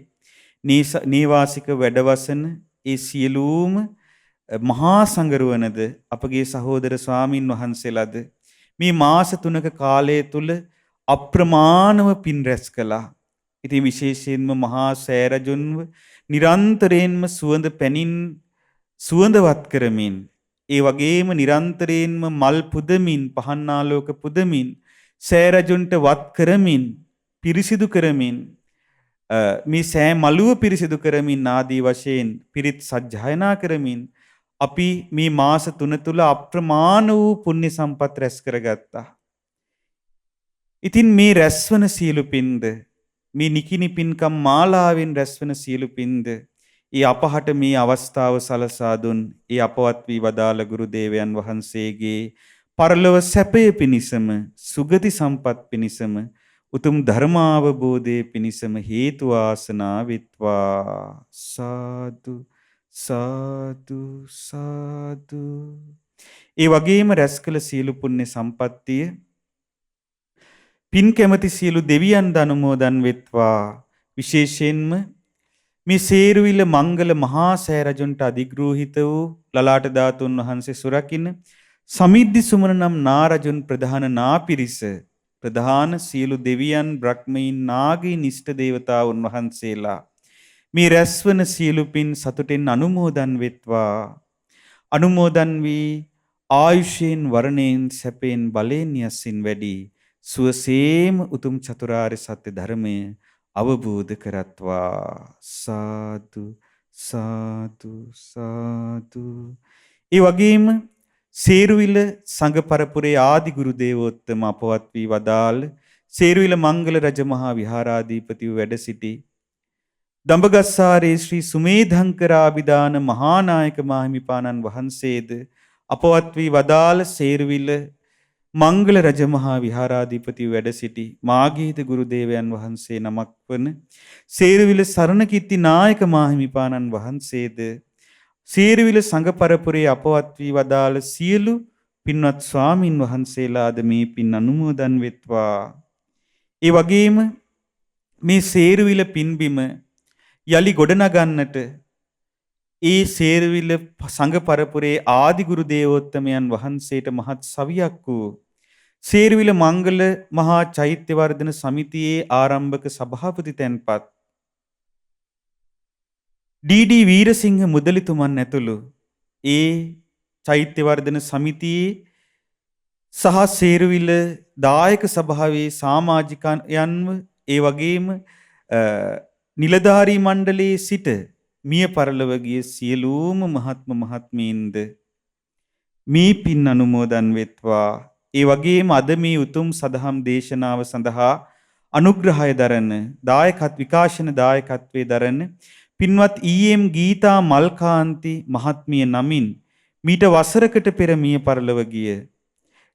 නීවාසික වැඩවසන ඒ සියලුම මහා සංඝරුවනද අපගේ සහෝදර ස්වාමින් වහන්සේලාද මේ මාස 3ක කාලය තුල අප්‍රමාණව පින් රැස් කළා. ඉතින් විශේෂයෙන්ම මහා සෑරජුන්ව නිරන්තරයෙන්ම සුවඳ පැනින් සුවඳවත් කරමින් ඒ වගේම නිරන්තරයෙන්ම මල් පුදමින් පහන් ආලෝක පුදමින් සෑරජුන්ට වත් කරමින් පිරිසිදු කරමින් මේ සෑ මළුව පිරිසිදු කරමින් ආදී වශයෙන් පිරිත් සජ්ජායනා කරමින් අපි මේ මාස 3 තුල අප්‍රමාණ වූ පුණ්‍ය සම්පත් රැස් කරගත්තා. ඉතින් මේ රැස්වන සියලු පින්ද මේ නිකිනි පින්කම් මාලාවෙන් රැස්වන සියලු පින්ද ඒ අපහට මේ අවස්ථාව සලසා දුන් ඒ අපවත් වී වදාළ ගුරු දේවයන් වහන්සේගේ පරලොව සැපය පිණිසම සුගති සම්පත් පිණිසම උතුම් ධර්මාවබෝධයේ පිණිසම හේතු වාසනා වෙත්වා. සාදු සාදු සාදු. ඒ වගේම රැස් කළ සියලු පුණ්‍ය සම්පත්තිය පින් කැමති සියලු දෙවියන් අනුමෝදන් වෙත්වා. විශේෂයෙන්ම මේ සේරුවිල මංගල මහා සෑරජුන්ට අධිග්‍රෝහිත වූ ලලාට ධාතුන් වහන්සේ සුරකින්න සමිද්ධි සුමන නම් නාරජුන් ප්‍රධාන නාපිරිස ප්‍රධාන සියලු දෙවියන් බ්‍රහ්මීන් නාගීන් ඉෂ්ට දේවතාවුන් වහන්සේලා මේ රැස්වන සියලු පින් සතුටෙන් අනුමෝදන් වෙත්වා. අනුමෝදන් වී ආයුෂයෙන් වර්ණයෙන් සැපෙන් බලයෙන් යසින් වැඩි සුවසේම උතුම් චතුරාර්ය සත්‍ය ධර්මය අවබෝධ කරත්වා. සාදු සාදු සාදු. ඒ වගේම සේරුවිල සංඝ පරපුරේ ආදි ගුරු දේවෝත්තම අපවත් වී වදාළ සේරුවිල මංගල රජමහා විහාරාධිපතිව වැඩ සිටි දඹගස්සාරේ ශ්‍රී සුමේධංකරාභිදාන මහානායක මාහිමිපාණන් වහන්සේද අපවත් වී වදාළ සේරුවිල මංගල රජමහා විහාරාධිපතිව වැඩ සිටි මාගීත ගුරු දේවයන් වහන්සේ නමක් වන සේරුවිල සරණකිත්ති නායක මාහිමිපාණන් වහන්සේද සේරුවිල සංඝ පරපුරේ අපවත් වී වදාළ සියලු පින්වත් ස්වාමින් වහන්සේලාද මේ පින් අනුමෝදන් වෙත්වා. ඒ වගේම මේ සේරුවිල පින්බිම යලි ගොඩනගන්නට ඒ සේරුවිල සංඝ පරපුරේ ආදි ගුරු දේවෝත්තමයන් වහන්සේට මහත් සවියක් වූ සේරුවිල මංගල මහා චෛත්‍ය වර්ධන සමිතියේ ආරම්භක සභාපති තැන්පත් ඩී.ඩී. වීරසිංහ මුදලිතුමන් ඇතුළු ඒ චෛත්‍ය වර්ධන සමිතියේ සහ සේරුවිල දායක සභාවේ සමාජිකයන්ව ඒ වගේම නිලධාරී මණ්ඩලයේ සිට මිය පරලොව ගිය සියලුම මහත්ම මහත්මීන්ද මේ පින් අනුමෝදන් වෙත්වා. ඒ වගේම අද මේ උතුම් සදහම් දේශනාව සඳහා අනුග්‍රහය දරන විකාශන දායකත්වයේ දරන පින්වත් ඊ.එම්. ගීතා මල්කාන්ති මහත්මිය නමින් මීට වසරකට පෙර මිය පරලොව ගිය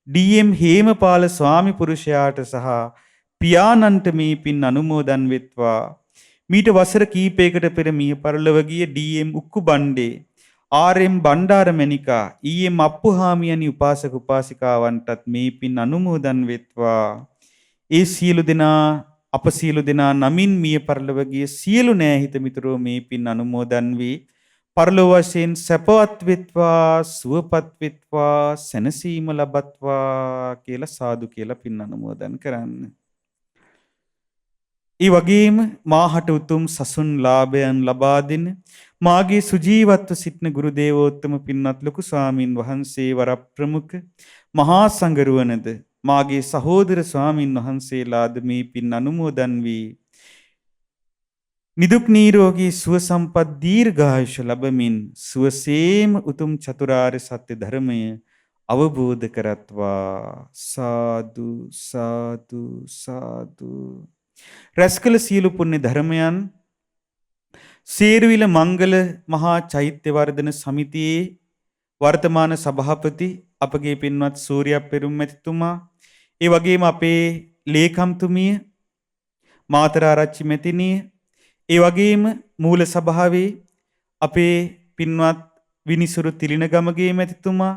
ඩී.එම්. හේමපාල ස්වාමි පුරුෂයාට සහ පියාණන්ට මේ පින් අනුමෝදන් වෙත්වා. මීට වසර කීපයකට පෙර මිය පරලොව ගිය ඩී.එම්. උක්කුබණ්ඩේ ආර්.එම්. බණ්ඩාර මැණිකා ඊ.එම්. අප්පුහාමියනි උපාසක උපාසිකාවන්ටත් මේ පින් අනුමෝදන් වෙත්වා. ඒ සියලු දෙනා අප සියලු දෙනා නමින් මිය පරලොව ගිය සියලු නෑහිත මිතුරෝ මේ පින් අනුමෝදන් වී පරලොව වශයෙන් සැපවත් වෙත්වා, සුවපත් වෙත්වා, සැනසීම ලබත්වා කියලා සාදු කියලා පින් අනුමෝදන් කරන්න. ඒ වගේම මාහට උතුම් සසුන් ලාභයන් ලබා දෙන මාගේ සුජීවත්ව සිටින ගුරු දේවෝත්තම පින්වත් ලොකු ස්වාමින් වහන්සේ වරප්‍රමුඛ මහා සංඝරුවනද මාගේ සහෝදර ස්වාමින් වහන්සේලාද මේ පින් අනුමෝදන් වී නිදුක් නිරෝගී සුව සම්පත් දීර්ඝායුෂ ලැබමින් සුවසේම උතුම් චතුරාර්ය සත්‍ය ධර්මය අවබෝධ කරත්වා. සාදු සාදු සාදු. රැස්කල සියලු පුණ්‍ය ධර්මයන් සේරුවිල මංගල මහා චෛත්‍ය වර්ධන සමිතියේ වර්තමාන සභාපති අපගේ පින්වත් සූර්ය පෙරුම් මැතිතුමා, ඒ වගේම අපේ ලේකම්තුමිය මාතරාරච්චි මැතිණිය, ඒ වගේම මූල සභාවේ අපේ පින්වත් විනිසුරු තිලිනගමගේ මැතිතුමා,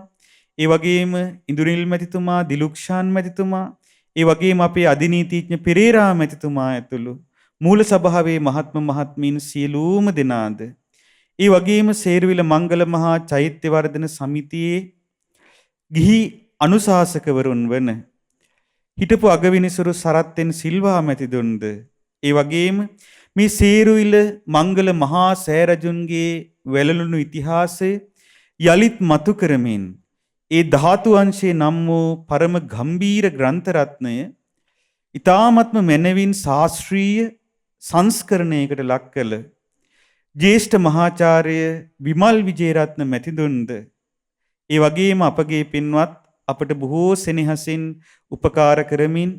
ඒ වගේම ඉඳුරිල් මැතිතුමා, දිලුක්ෂාන් මැතිතුමා, ඒ වගේම අපේ අධිනීතිඥ පෙරේරා මැතිතුමා ඇතුළු මූල සභාවේ මහත්ම මහත්මීන් සියලුම දෙනාද, ඒ වගේම සේරුවිල මංගල මහා චෛත්‍ය වර්ධන සමිතියේ ගිහි අනුශාසකවරුන් වන හිටපු අගවිනිසුරු සරත්ෙන් සිල්වා මැතිතුන්ද, ඒ වගේම මේ සේරුවිල මංගල මහා සෑරජුන්ගේ වැළලුණු ඉතිහාසය යලිත් මතු කරමින් ඒ ධාතු අංශයේ නම් වූ පරම ගම්බීර ග්‍රන්ථ රත්නය ඊ타ත්ම මැනවින් ශාස්ත්‍රීය සංස්කරණයකට ලක් කළ ජ්‍යෙෂ්ඨ මහාචාර්ය විමල් විජේරත්න මැතිතුන්ද, ඒ වගේම අපගේ පින්වත් අපට බොහෝ සෙනෙහසින් උපකාර කරමින්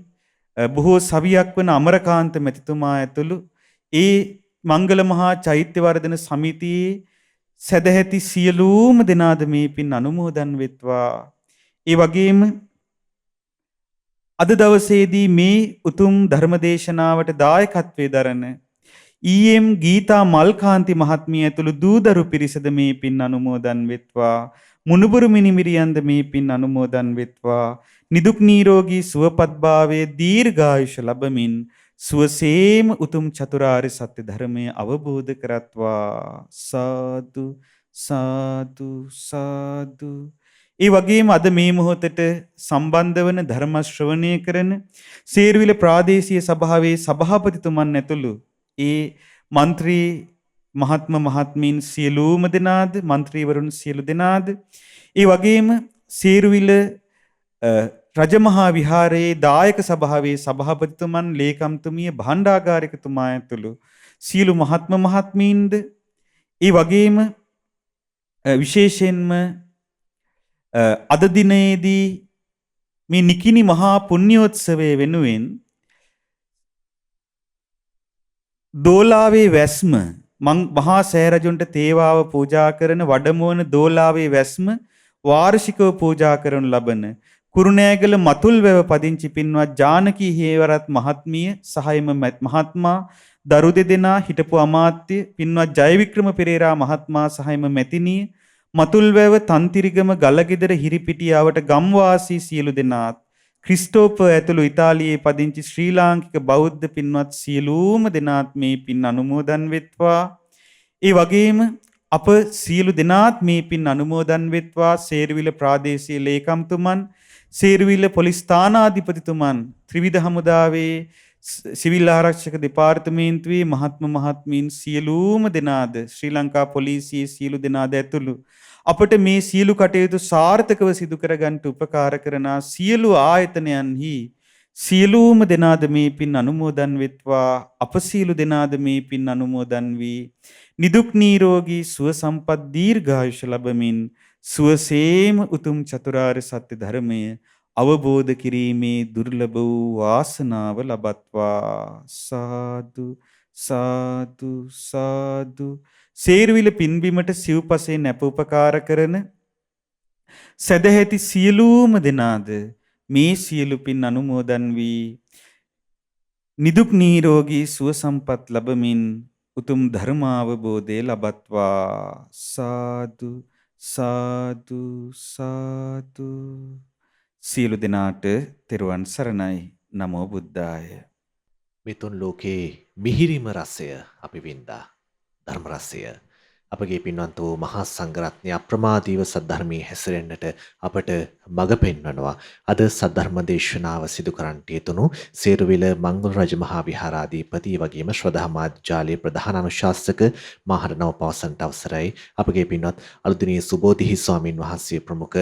බොහෝ සවියක් වන අමරකාන්ත මැතිතුමා ඇතුළු ඒ මංගල මහා චෛත්‍ය වර්ධන සමිතියේ සදැහැති සියලුම දෙනාද මේ පින් අනුමෝදන් වෙත්වා. ඒ වගේම අද දවසේදී මේ උතුම් ධර්මදේශනාවට දායකත්වයේ දරන ඊ.එම්. ගීතා මල්කාන්ති මහත්මිය ඇතුළු දූදරු පිරිසද මේ පින් අනුමෝදන් වෙත්වා. මුණුබුරු මිනිමිරියන්ද මේ පින් අනුමෝදන් වෙත්වා. නිදුක් නිරෝගී සුවපත් භාවයේ දීර්ඝායුෂ ලැබමින් සුවසේම උතුම් චතුරාර්ය සත්‍ය ධර්මය අවබෝධ කරත්වා. සාදු සාදු සාදු. ඒ වගේම අද මේ මොහොතට සම්බන්ධ වන ධර්ම ශ්‍රවණය කරන සේරුවිල ප්‍රාදේශීය සභාවේ සභාපතිතුමන් ඇතුළු ඒ മന്ത്രി මහත්ම මහත්මීන් සියලුම දෙනාද, മന്ത്രിවරුන් සියලු දෙනාද, ඒ වගේම සේරුවිල රජමහා විහාරයේ දායක සභාවේ සභාපතිතුමන්, ලේකම්තුමිය, භාණ්ඩාගාරිකතුමා ඇතුළු සියලු මහත්ම මහත්මීන්ද, ඒ වගේම විශේෂයෙන්ම අද දිනේදී මේ නිකිණි මහා පුණ්‍යෝත්සවයේ වෙනුවෙන් දෝලාවේ වැස්ම මහා සෑරජුන්ට තේවාව පූජා කරන වඩමුවන දෝලාවේ වැස්ම වාර්ෂිකව පූජා කරනු ලබන කුරුණෑගල මතුල්වැව පදිංචි පින්වත් ජානකී හේවරත් මහත්මිය සහයම මහත්මා, දරු දෙදෙනා, හිටපු අමාත්‍ය පින්වත් ජයවික්‍රම පෙරේරා මහත්මා සහයම මැතිණිය, මතුල්වැව තන්තිරිගම ගලගෙදර හිරිපිටියාවට ගම්වාසී සියලු දෙනාත්, ක්‍රිස්ටෝපර් ඇතුළු ඉතාලියේ පදිංචි ශ්‍රී ලාංකික බෞද්ධ පින්වත් සියලුම දෙනාත් මේ පින් අනුමෝදන් වෙත්වා. ඒ වගේම අප සියලු දෙනාත් මේ පින් අනුමෝදන් වෙත්වා. සේරුවිල ප්‍රාදේශීය ලේකම්තුමන්, සේරුවිල පොලිස් ස්ථානාධිපතිතුමන්, ත්‍රිවිධ හමුදාවේ සිවිල් ආරක්ෂක දෙපාර්තමේන්තුවේ මහත්ම මහත්මීන් සියලුම දෙනාද, ශ්‍රී ලංකා පොලිසියේ සියලු දෙනාද ඇතුළු අපට මේ සියලු කටයුතු සාර්ථකව සිදු කරගන්නට උපකාර කරන සියලු ආයතනයන්හි සියලුම දෙනාද මේ පින් අනුමෝදන් වෙත්වා. අප සියලු දෙනාද මේ පින් අනුමෝදන් වී නිදුක් නිරෝගී සුව සම්පත් දීර්ඝායුෂ ලැබමින් සුවසේම උතුම් චතුරාර්ය සත්‍ය ධර්මය අවබෝධ කිරීමේ දුර්ලභ වූ වාසනාව ලබත්වා. සාදු සාදු සාදු. සේරුවිල පින්බිමට සිව්පසේ නැප උපකාර කරන සදැහැති සියලුම දෙනාද මේ සියලු පින් අනුමෝදන් වී නිදුක් නිරෝගී සුව සම්පත් ලැබමින් උතුම් ධර්මාවබෝධය ලබත්වා. සාදු සාදු සාදු. සියලු දෙනාට තෙරුවන් සරණයි. නමෝ බුද්ධාය.
මෙතුන් ලෝකේ මිහිරිම රසය අපි වින්දා. ධර්ම රසය. අපගේ පින්වන්ත වූ මහා සංඝරත්නය අප්‍රමාදීව සද්ධර්මයේ හැසිරෙන්නට අපට මඟ පෙන්වනවා. අද සද්ධර්ම දේශනාව සිදු කරන්නට යෙදුණු සේරුවිල මංගල රජ මහා විහාරාධිපති වගේම ශ්‍රද්ධා මාධ්‍යාලයේ ප්‍රධාන අනුශාසක මහරණව පවසන්ට අවසරයි. අපගේ පින්වත් අලුදිනේ සුබෝධිහි ස්වාමින් වහන්සේ ප්‍රමුඛ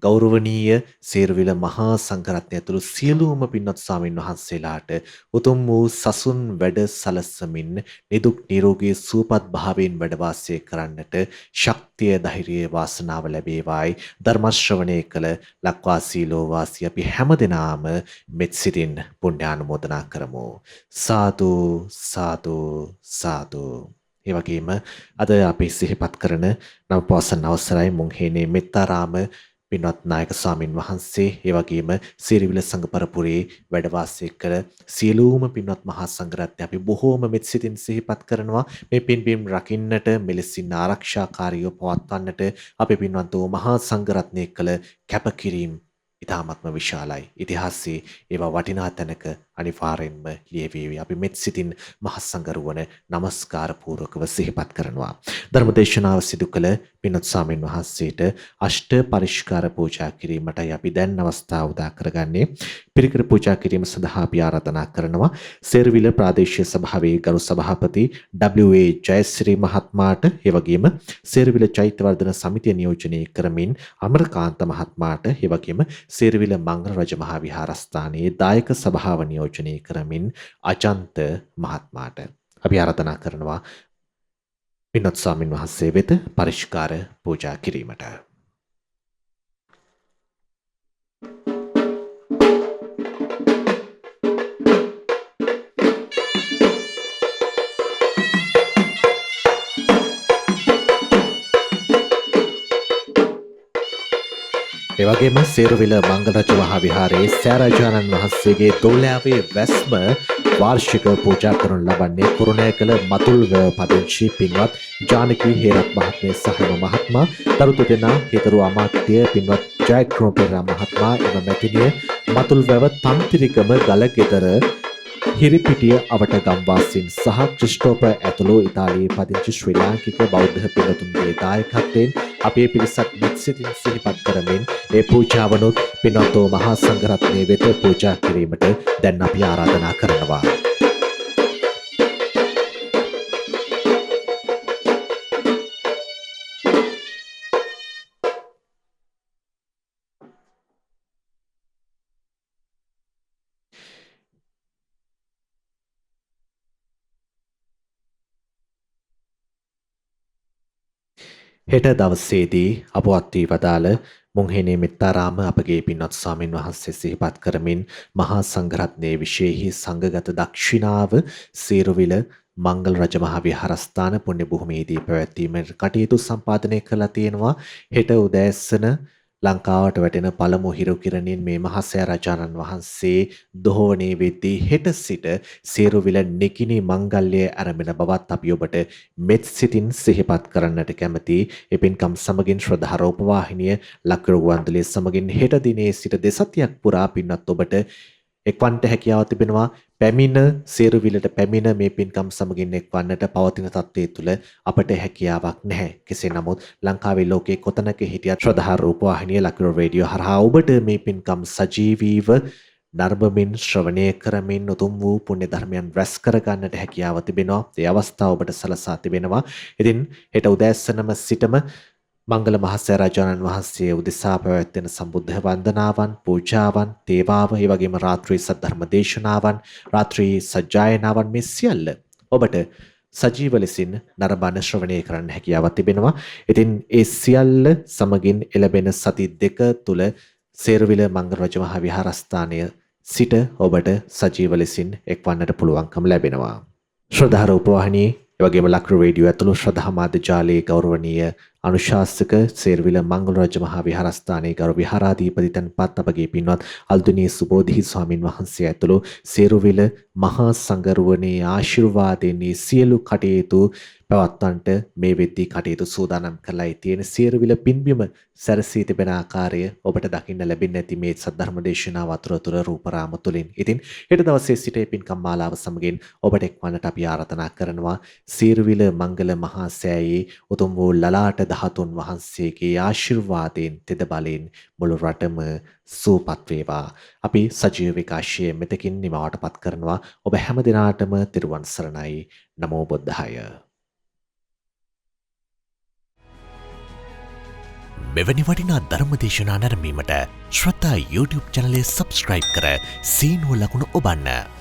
ගෞරවනීය සේරුවිල මහා සංඝරත්නය ඇතුළු සියලුම පින්වත් ස්වාමින් වහන්සේලාට උතුම් වූ සසුන් වැඩ සලසමින් නිදුක් නිරෝගී සුවපත් භාවයෙන් වැඩ වාසය කරන්නට ශක්තිය ධෛර්යය වාසනාව ලැබේවායි ධර්ම ශ්‍රවණය කළ ලක්වාසී ලෝවාසී අපි හැමදෙනාම මෙත් සිතින් පුණ්‍යානුමෝදනා කරමු. සාදු සාදු සාදු. ඒ වගේම අද අපි සිහිපත් කරන නවපවසන අවසරයි මුංහේනේ මෙත්තාරාම පින්වත් නායක ස්වාමින් වහන්සේ, ඒ වගේම සිරිවිල සංඝ පරපුරේ වැඩ වාසය කර සියලුම පින්වත් මහා සංඝරත්නය අපි බොහෝම මෙත් සිතින් සිහිපත් කරනවා. මේ පින්බිම් රකින්නට, මෙලෙසින් ආරක්ෂාකාරීව පවත්වන්නට අපේ පින්වත් වූ මහා සංඝරත්නය කළ කැපකිරීම ඉතාමත්ම විශාලයි. ඉතිහාසයේ ඒවා වටිනා තැනක අනිවාර්යෙන්ම ලියවේවි. අපි මෙත් සිතින් මහා සංඝරුවන নমස්කාර පූර්වකව සිහිපත් කරනවා. ධර්මදේශනාව සිදු කළ පින්වත් ස්වාමීන් වහන්සේට අෂ්ට පරිස්කාර පූජා කිරීමටයි අපි දැන් අවස්ථාව උදා කරගන්නේ. පිරිකර පූජා කිරීම සඳහා අපි ආරාධනා කරනවා සේරුවිල ප්‍රාදේශීය සභාවේ ගරු සභාපති W.A. ජයශ්‍රී මහත්මයාට, ඒ වගේම සේරුවිල චෛත්‍යවර්ධන සමිතිය නියෝජනය කරමින් අමරකාන්ත මහත්මයාට, ඒ වගේම සේරුවිල මංගල රජ මහා විහාරස්ථානයේ දායක සභාව නියෝජනය කරමින් අජන්ත මහත්මයාට අපි ආරාධනා කරනවා පින්වත් ස්වාමින් වහන්සේ වෙත පරිස්කාර පූජා කිරීමට. එවැගේම සේරුවිල මංගල රජ මහා විහාරයේ සෑරාජානන් වහන්සේගේ දෝලෑවේ වැස්ම වාර්ෂික පූජා කරනු ලබන්නේ කුරුණෑකල මතුල්වැව පදිංචි පින්වත් ජානකී හේරත් මහත්මිය සහ මහත්මයා, දරු දෙදෙනා හිතරු අමාත්‍ය පින්වත් ජයක්‍රම පෙරේරා මහත්මයා, එම මැතිණිය මතුල්වැව තම්තිරිකම ගලගෙදර හිරිපිටිය අවට ගම්වාසීන් සහ ක්‍රිස්ටෝපර් ඇතුළු ඉතාලියේ පදිංචි ශ්‍රී ලාංකික බෞද්ධ පින්වතුන්ගේ දායකත්වයෙන් අපේ පිරිසක් මෙත් සිතින් සිහිපත් කරමින් ඒ පූජාවනුත් පින්වත්ෝ මහා සංඝරත්නය වෙත පූජා කිරීමට දැන් අපි ආරාධනා කරනවා. හෙට දවසේදී අපවත් වී වදාළ මුංහෙනේ මෙත්තාරාම අපගේ පින්වත් ස්වාමින් වහන්සේ සිහිපත් කරමින් මහා සංඝරත්නයේ විශේෂී සංඝගත දක්ෂිනාව සේරුවිල මංගල රජ මහා විහාරස්ථාන පුණ්‍ය භූමියේදී පැවැත්වීමට කටයුතු සම්පාදනය කළා තියෙනවා. හෙට උදෑසන ලංකාවට වැටෙන පළමු හිරු කිරණින් මේ මහසෑ රජාණන් වහන්සේ දොහවනේ වෙද්දී හෙට සිට සේරුවිල නිකිණි මංගල්‍යය ආරම්භන බවත් අපි ඔබට මෙත් සිතින් සිහිපත් කරන්නට කැමැති. ඒ පින්කම් සමගින් ශ්‍රද්ධා රූපවාහිනිය ලක්විරු ගුවන්විදුලිය සමගින් හෙට දිනේ සිට දෙසතියක් පුරා පින්වත් ඔබට එක්වන්නට හැකියාව තිබෙනවා. පැමිණ සේරුවිලට පැමිණ මේ පින්කම් සමගින් එක්වන්නට පවතින තත්ත්වයේ තුල අපට හැකියාවක් නැහැ. කෙසේ නමුත් ලංකාවේ ලෝකයේ කොතනක හිටියත් ශ්‍රද්ධා රූපවාහිනිය ලක්විරු රේඩියෝ හරහා ඔබට මේ පින්කම් සජීවීව නර්මමින් ශ්‍රවණය කරමින් උතුම් වූ පුණ්‍ය ධර්මයන් රැස් කර ගන්නට හැකියාව තිබෙනවා. ඒ අවස්ථාව ඔබට සලසා තිබෙනවා. ඉතින් හෙට උදෑසනම සිටම මංගල මහසෑ රජාණන් වහන්සේ උදෙසා පැවැත්වෙන සම්බුද්ධ වන්දනාවන්, පූජාවන්, තේවාව, ඒ වගේම රාත්‍රී සද්ධර්ම දේශනාවන්, රාත්‍රී සජ්ජායනාවන් මේ සියල්ල ඔබට සජීව ලෙසින් නරඹන ශ්‍රවණය කරන්න හැකියාවක් තිබෙනවා. ඉතින් ඒ සියල්ල සමගින් එළබෙන සති දෙක තුල සේරුවිල මංගල රජමහා විහාරස්ථානය සිට ඔබට සජීව ලෙසින් එක්වන්නට පුළුවන්කම ලැබෙනවා. ශ්‍රද්ධා රූපවාහිනී එවැගේම ලක්‍ර රේඩියෝ ඇතුළු ශ්‍රද්ධා මාධ්‍ය ජාලයේ ගෞරවනීය අනුශාසක සේරුවිල මංගල රජමහා විහාරස්ථානයේ ගෞරව විහාරාධිපති තන්පත් අපගේ පින්වත් අල්දුනී සුබෝධි ස්වාමින් වහන්සේ ඇතුළු සේරුවිල මහා සංඝරුවනේ ආශිර්වාදයෙන් සියලු කටයුතු පවත්වන්නට මේ වෙද්දී කටයුතු සූදානම් කරලායි තියෙන සේරුවිල පින්බිම සැරසී තිබෙන ආකාරය ඔබට දකින්න ලැබෙන්නේ නැති මේ සද්ධර්ම දේශනාව අතුරතුර රූපරාම තුලින්. ඉතින් හෙට දවසේ සිට පින්කම් මාලාව සමගින් ඔබට එක්වන්නට අපි ආරාධනා කරනවා සේරුවිල මංගල මහා සෑයේ උතුම් වූ ලලාට ධාතුන් වහන්සේගේ ආශිර්වාදයෙන් තෙද බලයෙන් මුළු රටම සූපත් වේවා. අපි සජීව විකාශයේ මෙතකින් නිමවටපත් කරනවා. ඔබ හැම දිනාටම තෙරුවන් සරණයි. නමෝ බුද්ධාය.
මෙවැනි වටිනා ධර්ම දේශනා නැරඹීමට ශ්‍රද්ධා YouTube චැනලය සබස්ක්‍රයිබ් කර සීනුව ලකුණ ඔබන්න.